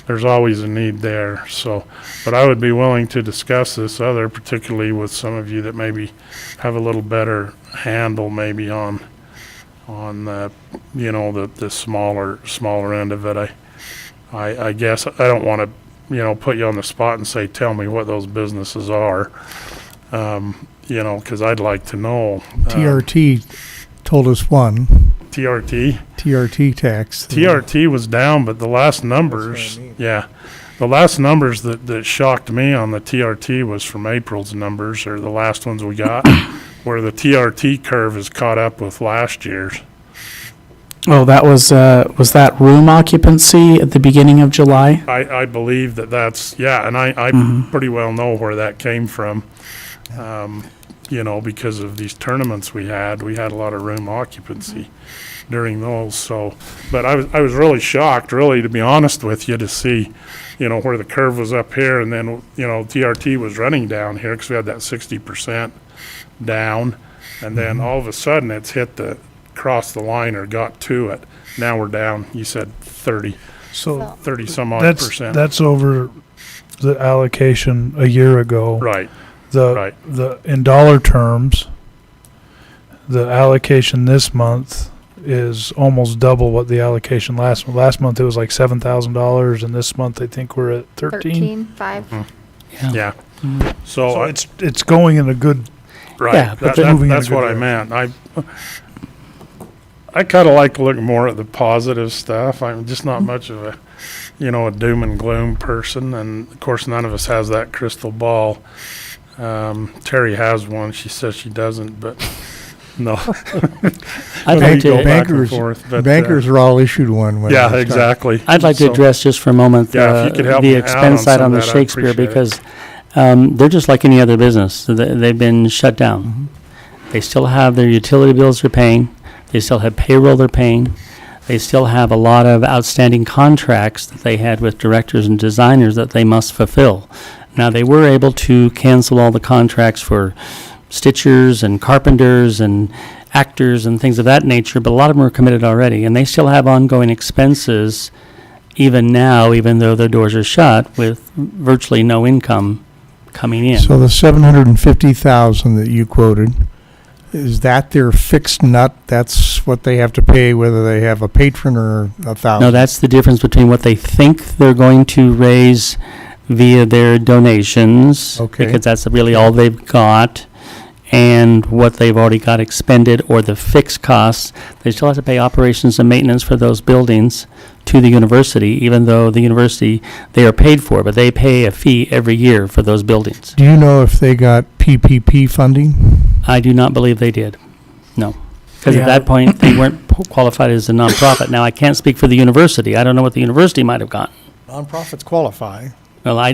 there's always a need there. So, but I would be willing to discuss this other, particularly with some of you that maybe have a little better handle maybe on the, you know, the smaller end of it. I guess I don't want to, you know, put you on the spot and say, tell me what those businesses are. You know, because I'd like to know. TRT told us one. TRT? TRT tax. TRT was down, but the last numbers, yeah, the last numbers that shocked me on the TRT was from April's numbers, or the last ones we got, where the TRT curve is caught up with last year's. Oh, that was that room occupancy at the beginning of July? I believe that's, yeah, and I pretty well know where that came from. You know, because of these tournaments we had a lot of room occupancy during those. So, but I was really shocked, really, to be honest with you, to see, you know, where the curve was up here, and then, you know, TRT was running down here because we had that 60% down, and then all of a sudden it's crossed the line or got to it. Now we're down. You said 30 some odd percent. That's over the allocation a year ago. Right. The in dollar terms, the allocation this month is almost double what the allocation last month. Last month it was like $7,000, and this month I think we're at 13.5. Yeah. So it's going in a good right. Yeah, that's what I meant. I kind of like to look more at the positive stuff. I'm just not much of a, you know, a doom and gloom person, and of course none of us has that crystal ball. Terry has one. She says she doesn't, but no. I'd like to bankers are all issued one. Yeah, exactly. I'd like to address just for a moment the expense side on the Shakespeare, because they're just like any other business. They've been shut down. Mm-hmm. They still have their utility bills they're paying. They still have payroll they're paying. They still have a lot of outstanding contracts that they had with directors and designers that they must fulfill. Now, they were able to cancel all the contracts for stitchers and carpenters and actors and things of that nature, but a lot of them are committed already, and they still have ongoing expenses even now, even though their doors are shut, with virtually no income coming in. So the $750,000 that you quoted, is that their fixed nut? That's what they have to pay, whether they have a patron or $1,000? No, that's the difference between what they think they're going to raise via their donations, because that's really all they've got, and what they've already got expended, or the fixed costs. They still have to pay operations and maintenance for those buildings to the university, even though the university, they are paid for, but they pay a fee every year for those buildings. Do you know if they got PPP funding? I do not believe they did. No. Because at that point, they weren't qualified as a nonprofit. Now, I can't speak for the university. I don't know what the university might have gotten. Nonprofits qualify. Well, I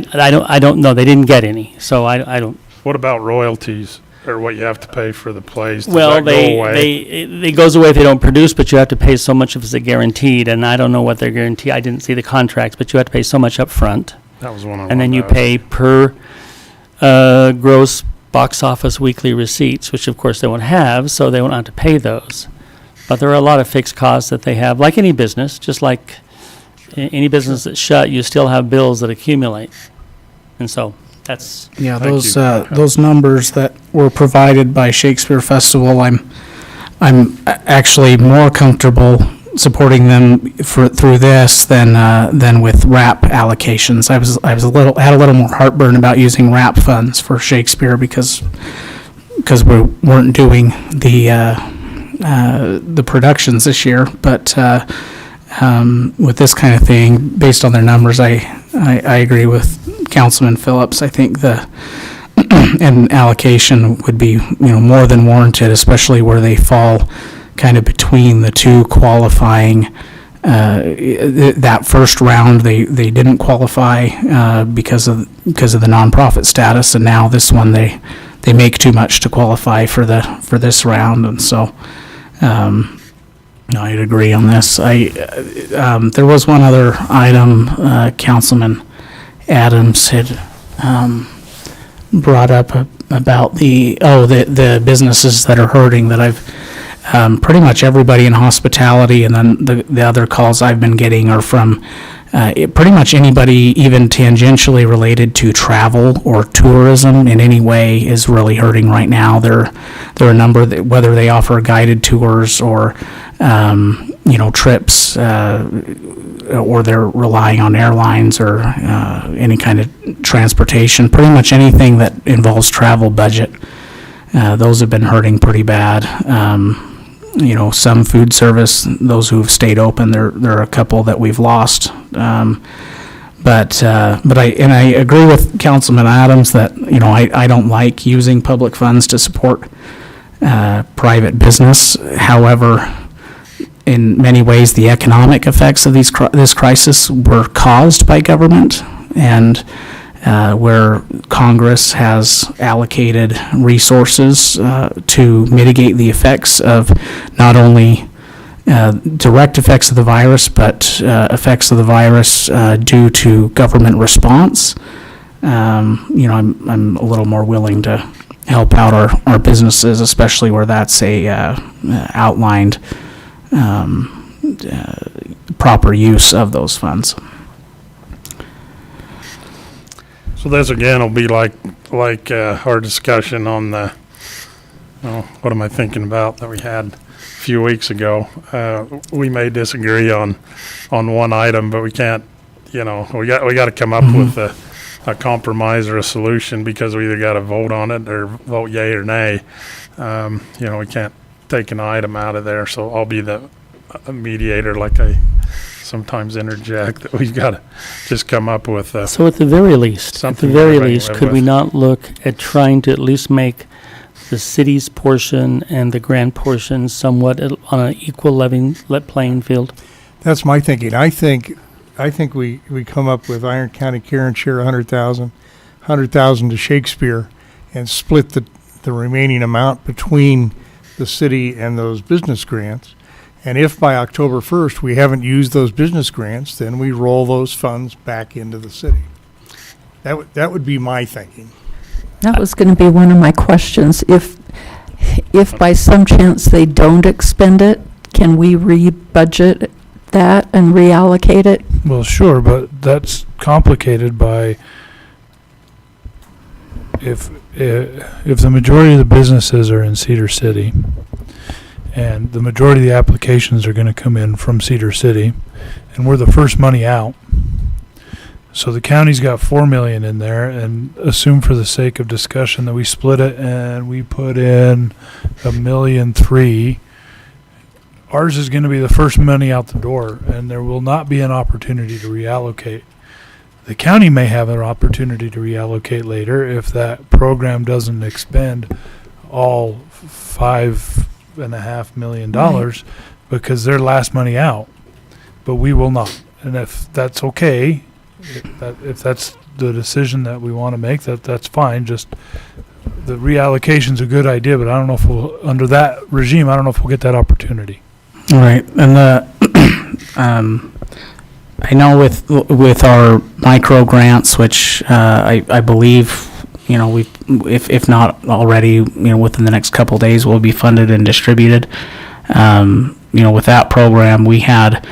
don't know. They didn't get any, so I don't. What about royalties, or what you have to pay for the plays? Does well, that go away? it goes away if they don't produce, but you have to pay so much if it's a guaranteed, and I don't know what they're guaranteed. I didn't see the contracts, but you have to pay so much up front. That was one of them. And then you pay per gross box office weekly receipts, which of course they won't have, so they won't have to pay those. But there are a lot of fixed costs that they have, like any business, just like any business that's shut, you still have bills that accumulate. And so that's... Yeah, those numbers that were provided by Shakespeare Festival, I'm actually more comfortable supporting them through this than with RAP allocations. I had a little more heartburn about using RAP funds for Shakespeare because we weren't doing the productions this year, but with this kind of thing, based on their numbers, I agree with Councilman Phillips. I think an allocation would be more than warranted, especially where they fall kind of between the two qualifying. That first round they didn't qualify because of the nonprofit status, and now this one they make too much to qualify for this round, and so No, I'd agree on this. There was one other item, Councilman Adams had brought up about the businesses that are hurting that I've, pretty much everybody in hospitality, and then the other calls I've been getting are from pretty much anybody even tangentially related to travel or tourism in any way is really hurting right now. There are a number that, whether they offer guided tours or trips, or they're relying on airlines or any kind of transportation, pretty much anything that involves travel budget. Those have been hurting pretty bad. Some food service, those who've stayed open, there are a couple that we've lost. But I agree with Councilman Adams that, I don't like using public funds to support private business. However, in many ways, the economic effects of this crisis were caused by government, and where Congress has allocated resources to mitigate the effects of not only direct effects of the virus, but effects of the virus due to government response. I'm a little more willing to help out our businesses, especially where that's a outlined proper use of those funds. So this again will be like our discussion on the, what am I thinking about that we had a few weeks ago. We may disagree on one item, but we can't, we got to come up with a compromise or a solution, because we either got to vote on it or vote yay or nay. We can't take an item out of there, so I'll be the mediator, like I sometimes interject, that we've got to just come up with So at the very least, could we not look at trying to at least make the city's portion and the grant portion somewhat on an equal playing field? That's my thinking. I think we come up with Iron County Care and Share 100,000 to Shakespeare, and split the remaining amount between the city and those business grants. And if by October 1st we haven't used those business grants, then we roll those funds back into the city. That would be my thinking. That was going to be one of my questions. If by some chance they don't expend it, can we re-budget that and reallocate it? Well, sure, but that's complicated by if the majority of the businesses are in Cedar City, and the majority of the applications are going to come in from Cedar City, and we're the first money out. So the county's got $4 million in there, and assume for the sake of discussion that we split it and we put in $1.3 million. Ours is going to be the first money out the door, and there will not be an opportunity to reallocate. The county may have an opportunity to reallocate later if that program doesn't expend all $5.5 million, because they're last money out, but we will not. And if that's okay, if that's the decision that we want to make, that's fine. Just the reallocation's a good idea, but I don't know if under that regime, I don't know if we'll get that opportunity. All right, and I know with our micro grants, which I believe, if not already, within the next couple of days will be funded and distributed. With that program, we had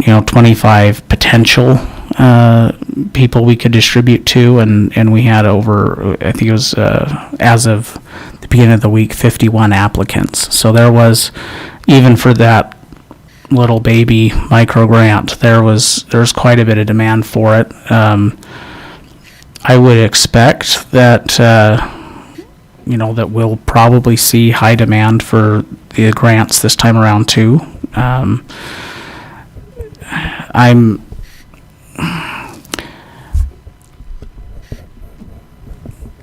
25 potential people we could distribute to, and we had over, I think it was as of the beginning of the week, 51 applicants. So there was, even for that little baby micro grant, there's quite a bit of demand for it. I would expect that that we'll probably see high demand for the grants this time around too.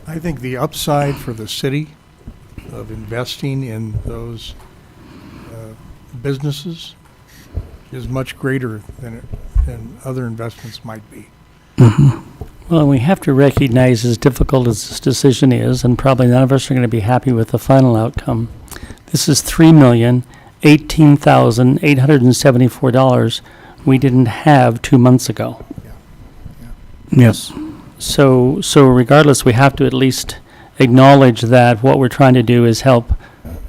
I think the upside for the city of investing in those businesses is much greater than other investments might be. Mm-hmm. Well, we have to recognize, as difficult as this decision is, and probably none of us are going to be happy with the final outcome, this is $3 million, $18,874 we didn't have 2 months ago. Yes. So regardless, we have to at least acknowledge that what we're trying to do is help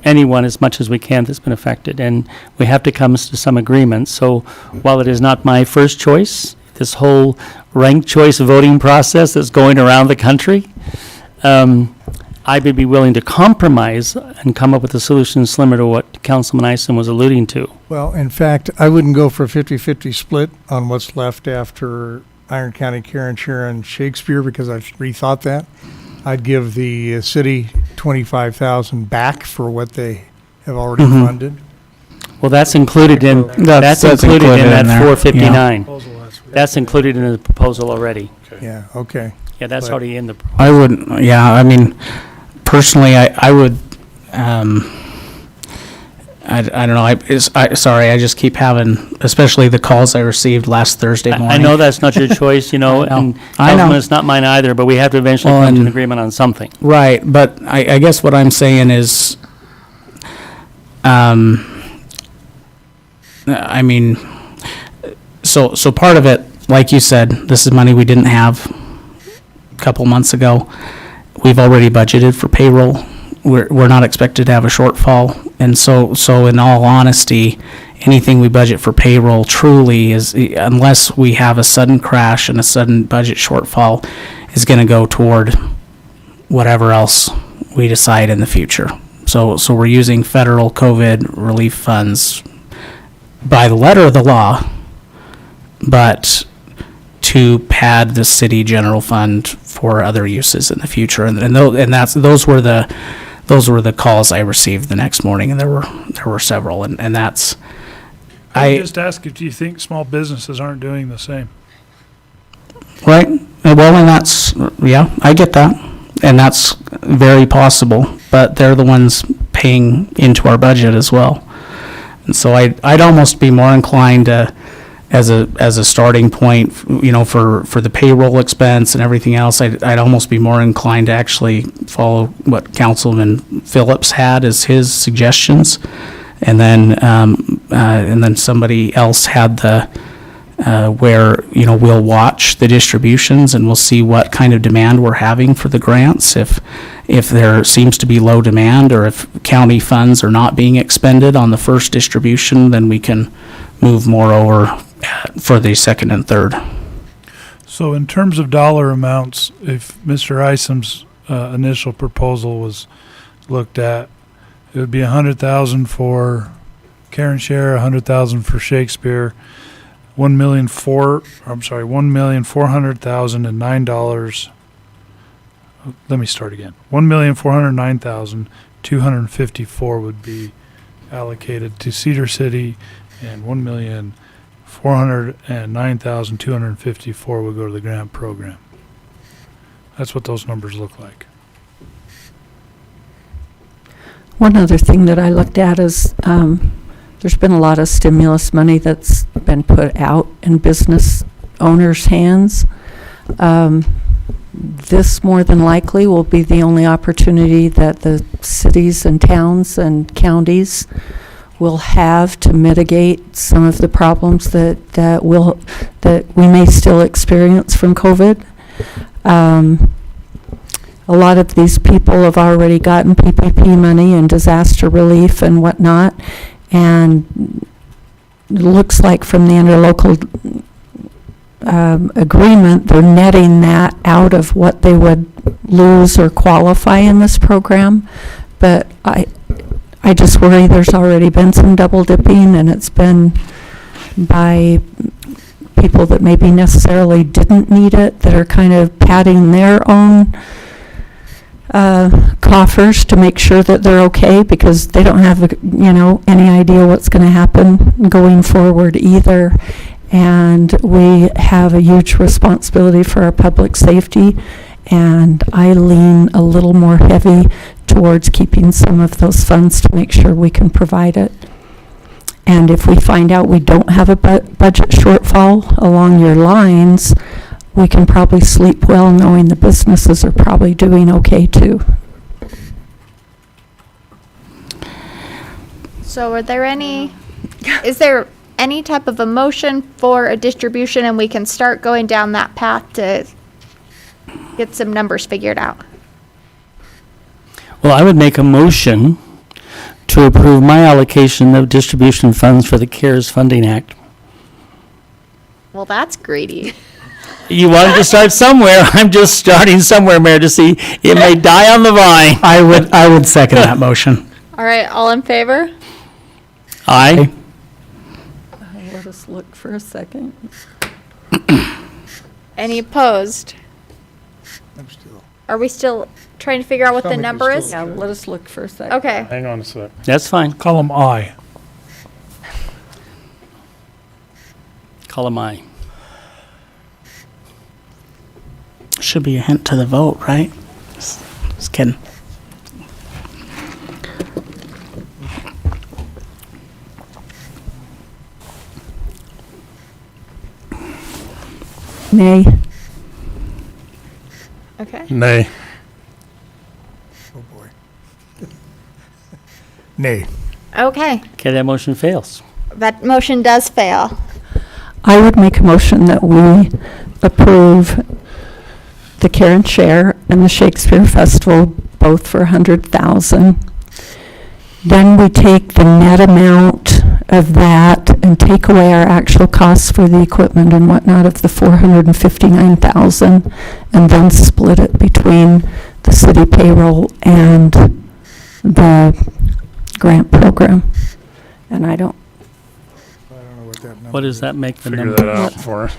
anyone as much as we can that's been affected, and we have to come to some agreement. So while it is not my first choice, this whole ranked choice voting process that's going around the country, I would be willing to compromise and come up with a solution similar to what Councilman Isom was alluding to. Well, in fact, I wouldn't go for a 50-50 split on what's left after Iron County, Karen, Sharon, Shakespeare, because I've rethought that. I'd give the city $25,000 back for what they have already funded. Well, that's included in, that's included in that 459. That's included in the proposal already. Yeah, okay. Yeah, that's But- already in the, I wouldn't, yeah, I mean, personally, I would, I don't know, sorry, I just keep having, especially the calls I received last Thursday morning. I know that's not your choice, you know, I know. and I know. Councilman, it's not mine either, but we have to eventually Well, come to an and- agreement on something. Right, but I guess what I'm saying is, I mean, so part of it, like you said, this is money we didn't have a couple months ago. We've already budgeted for payroll. We're not expected to have a shortfall. And so in all honesty, anything we budget for payroll truly is, unless we have a sudden crash and a sudden budget shortfall, is going to go toward whatever else we decide in the future. So we're using federal COVID relief funds by the letter of the law, but to pad the city general fund for other uses in the future. And those were the calls I received the next morning, and there were several, and that's. I just ask if you think small businesses aren't doing the same. Right. Well, and that's, yeah, I get that. And that's very possible, but they're the ones paying into our budget as well. And so I'd almost be more inclined to, as a starting point, you know, for the payroll expense and everything else, I'd almost be more inclined to actually follow what Councilman Phillips had as his suggestions. And then somebody else had the, where, you know, we'll watch the distributions and we'll see what kind of demand we're having for the grants. If there seems to be low demand, or if county funds are not being expended on the first distribution, then we can move more over for the second and third. So in terms of dollar amounts, if Mr. Isom's initial proposal was looked at, it would be $100,000 for Karen Share, $100,000 for Shakespeare, $1,400,009. Let me start again. $1,409,254 would be allocated to Cedar City, and $1,409,254 would go to the grant program. That's what those numbers look like. One other thing that I looked at is there's been a lot of stimulus money that's been put out in business owners' hands. This more than likely will be the only opportunity that the cities and towns and counties will have to mitigate some of the problems that we may still experience from COVID. A lot of these people have already gotten PPP money and disaster relief and whatnot, and it looks like from the interlocal agreement, they're netting that out of what they would lose or qualify in this program. But I just worry there's already been some double dipping, and it's been by people that maybe necessarily didn't need it, that are kind of padding their own coffers to make sure that they're okay, because they don't have, any idea what's going to happen going forward either. And we have a huge responsibility for our public safety, and I lean a little more heavy towards keeping some of those funds to make sure we can provide it. And if we find out we don't have a budget shortfall along your lines, we can probably sleep well knowing the businesses are probably doing okay too. So are there is there any type of a motion for a distribution, and we can start going down that path to get some numbers figured out? Well, I would make a motion to approve my allocation of distribution funds for the CARES Funding Act. Well, that's greedy. You wanted to start somewhere. I'm just starting somewhere, Mayor, to see it may die on the vine. I would second that motion. All right, all in favor? Aye. Let us look for a second. Any opposed? I'm still. Are we still trying to figure out what the Stomach is number is? Yeah, let us look for a second. Okay. Hang on a sec. That's fine. Column I. Column I. Should be a hint to the vote, right? Just kidding. Nay. Okay. Nay. Oh, boy. Nay. Okay. Okay, that motion fails. That motion does fail. I would make a motion that we approve the Karen Share and the Shakespeare Festival, both for 100,000. Then we take the net amount of that and take away our actual costs for the equipment and whatnot of the 459,000, and then split it between the city payroll and the grant program. And I don't, I don't know what that number What does that make the Figure number? that out for us.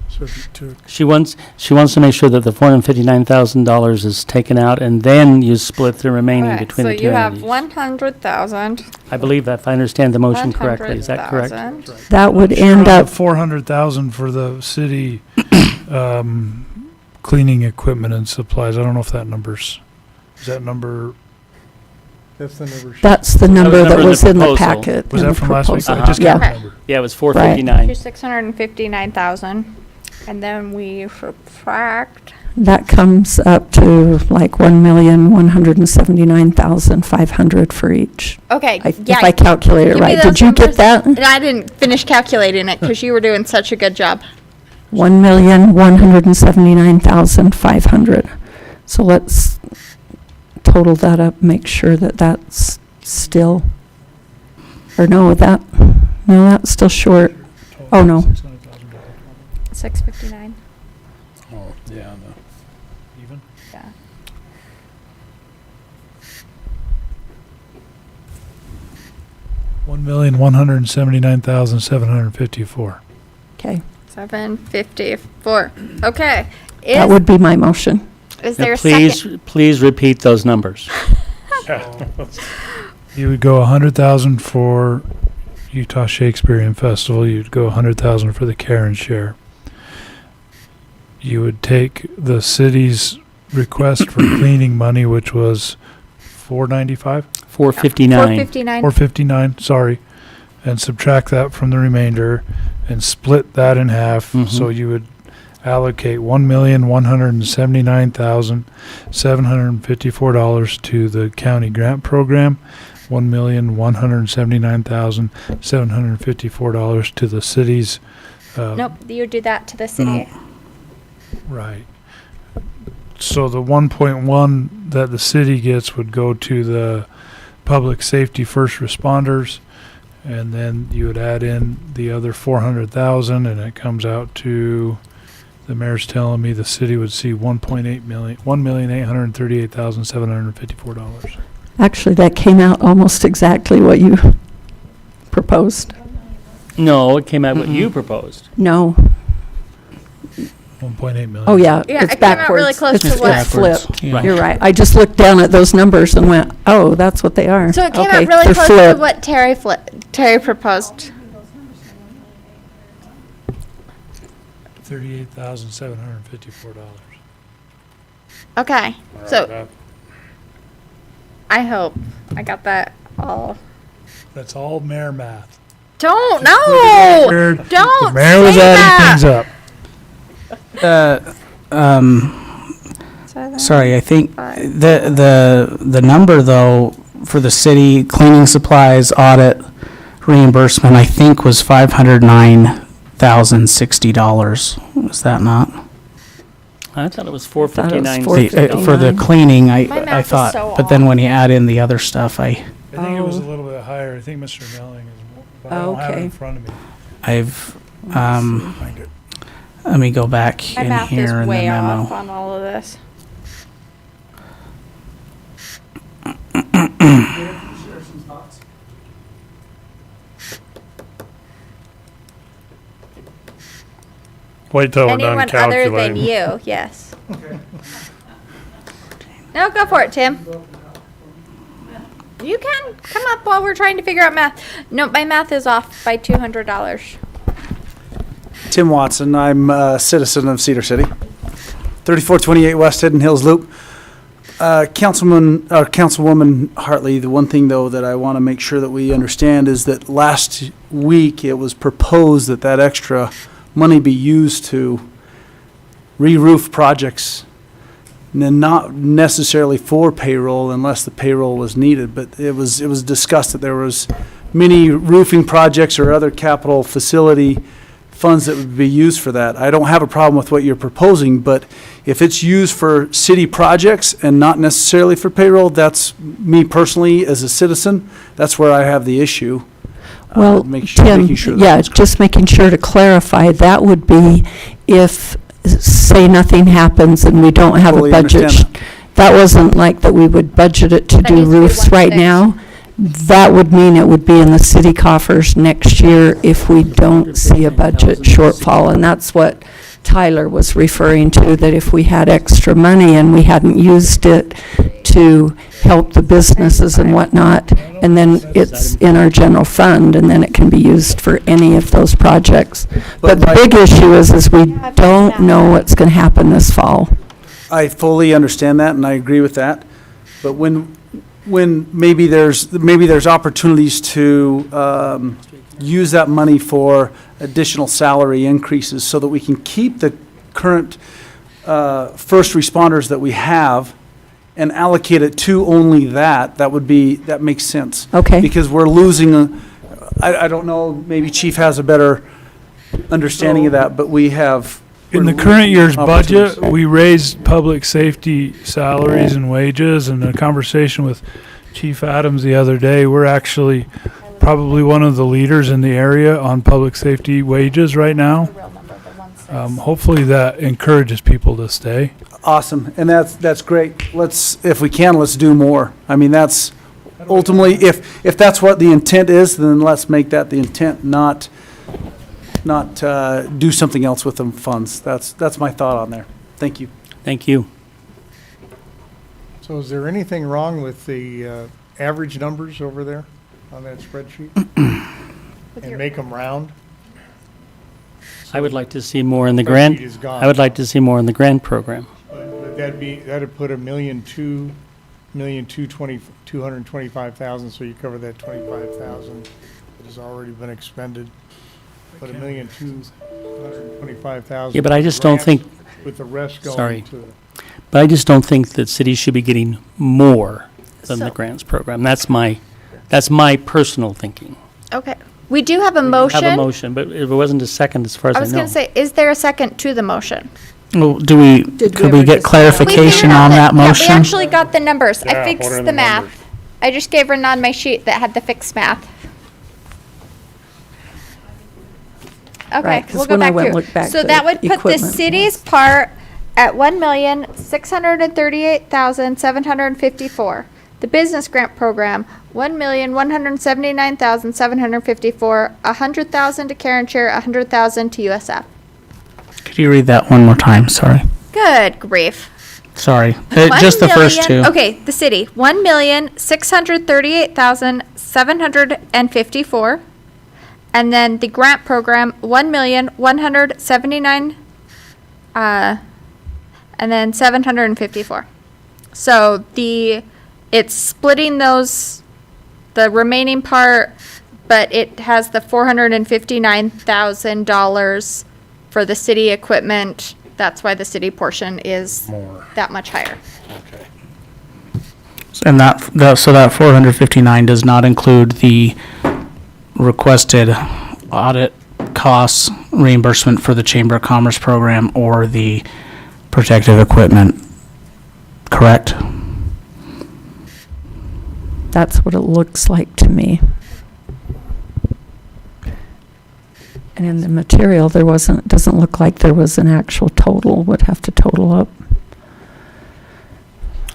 So if you took, She wants to make sure that the $459,000 is taken out, and then you split the remaining between the two entities. 100,000. I believe that, if I understand the motion correctly. Is that correct? that would end up, 400,000 for the city cleaning equipment and supplies. I don't know if that number's, is that number, that's the number. that's the number that was in the proposal. packet. was in that the from last week? proposal. I just can't Yeah. remember. Yeah, it was 459. 659,000. And then we subtract. That comes up to like 1,179,500 for each. Okay. If I calculate it Give me right. those Did you get numbers. that? I didn't finish calculating it because you were doing such a good job. 1,179,500. So let's total that up, make sure that that's still, or no, that's still short. Oh, no. 659. Oh, yeah, even? Yeah. $1,179,754. Okay, 754. Okay. that would be my motion. Is Now, there a second? please repeat those numbers. You would go 100,000 for Utah Shakespearean Festival. You'd go 100,000 for the Karen Share. You would take the city's request for cleaning money, which was $495, 459. 459. $459, sorry, and subtract that from the remainder and split that in half. So you would allocate $1,179,754 to the county grant program, $1,179,754 to the city's. Nope, you do that to the city. Right. So the 1.1 that the city gets would go to the public safety first responders, and then you would add in the other 400,000, and it comes out to, the mayor's telling me the city would see $1,838,754. Actually, that came out almost exactly what you proposed. No, it came out what you proposed. No. 1.8 million. Oh, yeah. Yeah, it's it came out backwards. really close to It's what- flipped. Yeah. You're right. I just looked down at those numbers and went, oh, that's what they are. So it came Okay, out really they're close flipped. to what Terry proposed. $38,754. Okay, so I hope I got that all. That's all mayor math. Don't, no! Weird. Don't The mayor was say adding that. things up. Sorry, I think Five. the number though for the city cleaning supplies audit reimbursement, I think was $509,060. Was that not? I thought it was thought it was $459. For the cleaning, My I math is thought, so but then off. when you add in the other stuff, I think it was a Oh. little bit higher. I think Mr. Melling is more, but I don't have it Okay. in front of me. I've, Find it. let me go back My in math is here in the way off memo. on all of this. Wait till we're done Anyone other than calculating. you, yes. No, go for it, Tim. You can come up while we're trying to figure out math. No, my math is off by $200. Tim Watson. I'm a citizen of Cedar City. 3428 West Hidden Hills Loop. Councilwoman Hartley, the one thing, though, that I want to make sure that we understand is that last week it was proposed that that extra money be used to re-roof projects, and not necessarily for payroll unless the payroll was needed, but it was discussed that there was many roofing projects or other capital facility funds that would be used for that. I don't have a problem with what you're proposing, but if it's used for city projects and not necessarily for payroll, that's me personally as a citizen, that's where I have the issue. Well, Making Tim, sure yeah, that's just making sure to clarify, that would be if, say, nothing happens and we don't have a Fully budget. understand That wasn't like that we would budget it to That do needs to be roofs right fixed. now. That would mean it would be in the city coffers next year if we don't see a budget shortfall. And that's what Tyler was referring to, that if we had extra money and we hadn't used it to help the businesses and whatnot, and then it's in our general fund, and then it can be used for any of those projects. But the big issue is we don't know what's going to happen this fall. I fully understand that, and I agree with that. But when maybe there's opportunities to use that money for additional salary increases so that we can keep the current first responders that we have and allocate it to only that makes sense. Okay. Because we're losing, I don't know, maybe Chief has a better understanding of that, but we have. In the we're current losing year's budget, opportunities. we raised public safety salaries and wages, and a conversation with Chief Adams the other day, we're actually probably one of the leaders in the area on public safety wages right now. Hopefully that encourages people to stay. Awesome, and that's great. If we can, let's do more. I mean, that's ultimately, if that's what the intent is, then let's make that the intent, not do something else with them funds. That's my thought on there. Thank you. Thank you. So is there anything wrong with the average numbers over there on that spreadsheet? And make them round? I would like to see more in the grant. Spreadsheet is gone. I would like to see more in the grant program. But that'd put $225,000, so you cover that 25,000 that has already been expended. But $1,225,000. Yeah, but I just don't think, With the rest Sorry. going to. but I just don't think that cities should be getting more than the So- grants program. That's my personal thinking. Okay. We do have a We motion. Have a motion, but it wasn't a second as far as I I was know. going to say, is there a second to the motion? Well, Did we could we ever get just- clarification We figured out on that Yeah, we motion? actually got the numbers. I Yeah, what fixed are the the math. numbers? I just gave Renan my sheet that had the fixed math. Okay, Right, 'cause we'll go when I back went through. looked back, So the that would put the equipment city's part at $1,638,754. The business grant program, $1,179,754. $100,000 to Karen Share, $100,000 to USF. Could you read that one more time? Sorry. Good grief. Sorry. Just the first two. Okay, the city, $1,638,754. And then the grant program, $1,179,000, and then 754. So it's splitting those, the remaining part, but it has the $459,000 for the city equipment That's why the city portion is More. that much higher. Okay. And so that 459 does not include the requested audit costs reimbursement for the Chamber of Commerce program or the protective equipment, correct? That's what it looks like to me. And in the material, doesn't look like there was an actual total, would have to total up.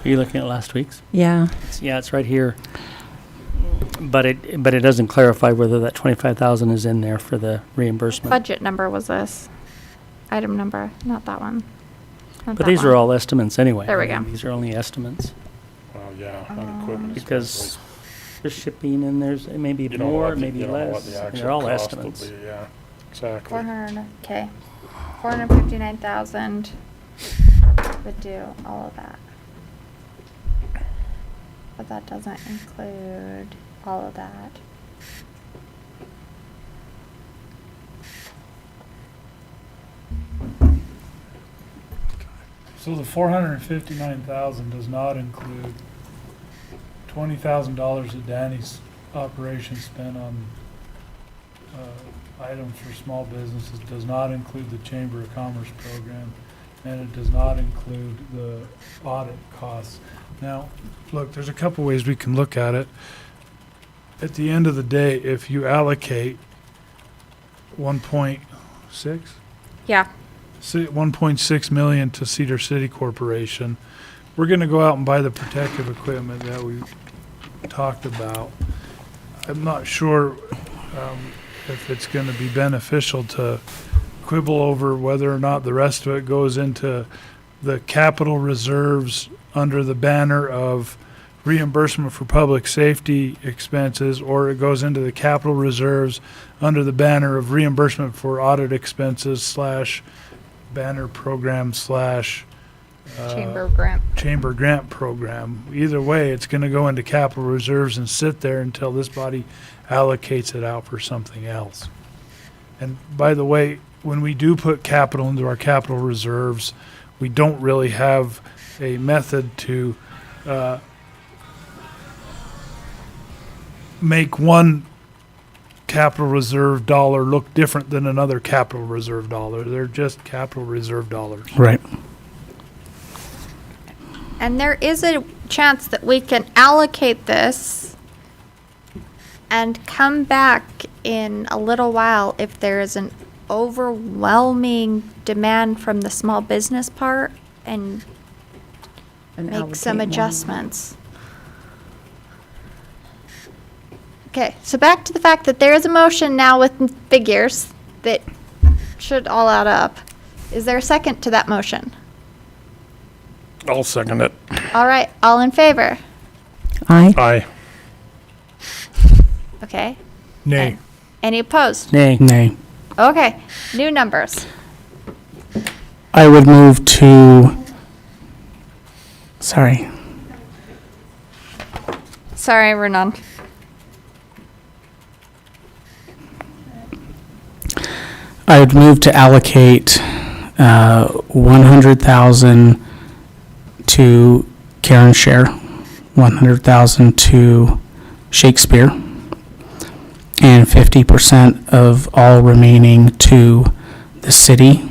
Are you looking at last week's? Yeah, Yeah, it's right here. But it doesn't clarify whether that 25,000 is in there for the reimbursement. Budget number was this. Item number, not that one. Not But that these one. are all estimates anyway. There we I mean, go. These are only estimates. Well, yeah, on equipment. Because there's shipping and there's maybe more, maybe less. And they're all estimates. Yeah, exactly. 400, okay. 459,000 would do all of that. But that doesn't include all of that. So the 459,000 does not include $20,000 that Danny's operation spent on items for small businesses, does not include the Chamber of Commerce program, and it does not include the audit costs. Now, look, there's a couple ways we can look at it. At the end of the day, if you allocate 1.6? Yeah. 1.6 million to Cedar City Corporation. We're gonna go out and buy the protective equipment that we talked about. I'm not sure if it's gonna be beneficial to quibble over whether or not the rest of it goes into the capital reserves under the banner of reimbursement for public safety expenses, or it goes into the capital reserves under the banner of reimbursement for audit expenses / banner program / Chamber grant. chamber grant program. Either way, it's going to go into capital reserves and sit there until this body allocates it out for something else. And by the way, when we do put capital into our capital reserves, we don't really have a method to make one capital reserve dollar look different than another capital reserve dollar. They're just capital reserve dollars. Right. And there is a chance that we can allocate this and come back in a little while if there is an overwhelming demand from the small business part and make some adjustments. Okay, so back to the fact that there is a motion now with figures that should all add up. Is there a second to that motion? I'll second it. All right, all in favor? Aye. Aye. Okay. Nay. Any opposed? Nay. Nay. Okay, new numbers. I would move to, sorry, Sorry, Renan. I would move to allocate 100,000 to Karen's share, 100,000 to Shakespeare, and 50% of all remaining to the city,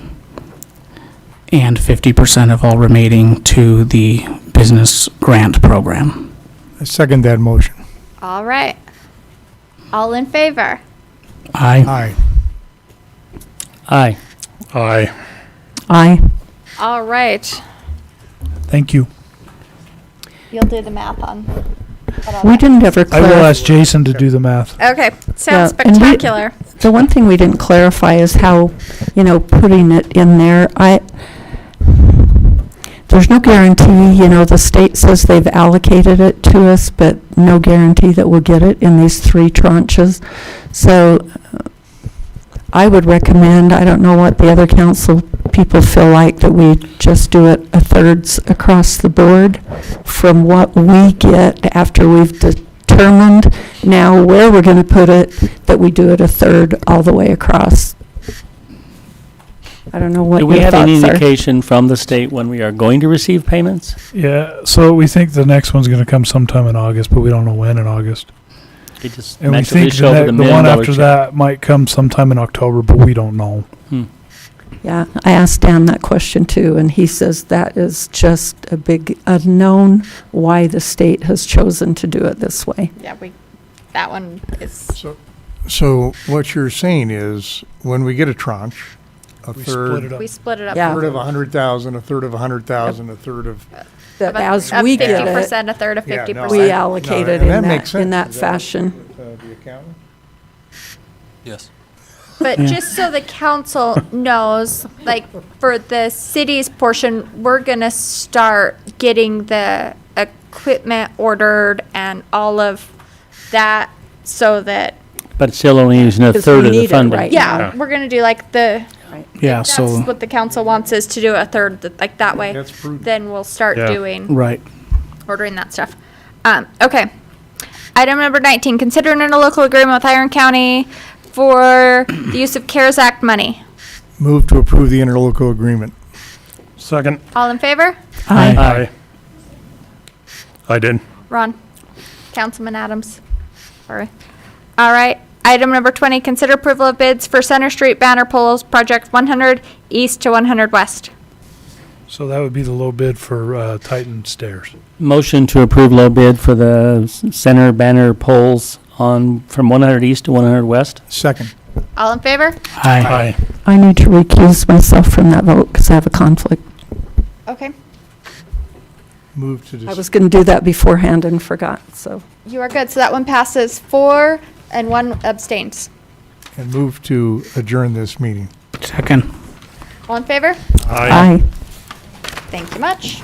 and 50% of all remaining to the business grant program. I second that motion. All right. All in favor? Aye. Aye. Aye. Aye. Aye. All right. Thank you. You'll do the math on. We didn't ever I will clarify. ask Jason to do the math. Okay, Yeah, sounds and we- spectacular. The one thing we didn't clarify is how, putting it in there, there's no guarantee, the state says they've allocated it to us, but no guarantee that we'll get it in these 3 tranches. So I would recommend, I don't know what the other council people feel like, that we just do it a thirds across the board from what we get after we've determined now where we're going to put it, that we do it a third all the way across. I don't know what Do we your have any thoughts are. indication from the state when we are going to receive payments? Yeah, so we think the next one's gonna come sometime in August, but we don't know when in August. They just And we magically think show up with the $1 one million after check. that might come sometime in October, but we don't know. Yeah, I asked Dan that question too, and he says that is just a big unknown why the state has chosen to do it this way. Yeah, that one is, So what you're saying is, when we get a tranche, a We split it third, up. we split it up. Yeah. third of 100,000, a third of 100,000, a third of, That About- as of we get it, 50%, a third of Yeah, no, 50%. we I- allocate no, it and in that makes that, in sense. that Is that fashion. the accountant? Yes. But just so the council knows, like, for the city's portion, we're gonna start getting the equipment ordered and all of that so that, But still only using a Because third we of the need it funding. right yeah, we're gonna do like the, Yeah, that's so, what the council wants is to do a third, like that way. That's prudent. Then we'll start Yeah. doing, right. ordering that stuff. Okay. Item number 19, consider an interlocal agreement with Iron County for the use of CARES Act money. Move to approve the interlocal agreement. Second. All in favor? Aye. I did. Ron? Councilman Adams? Sorry. All right. Item number 20, consider approval of bids for Center Street banner poles, project 100 East to 100 West. So that would be the low bid for Titan Stairs. Motion to approve low bid for the center banner poles from 100 East to 100 West. Second. All in favor? Aye. I need to recuse myself from that vote because I have a conflict. Okay. Move to, I was going to do that beforehand and forgot, so. You are good. So that one passes 4 and 1 abstains. and move to adjourn this meeting. Second. All in favor? Aye. Thank you much.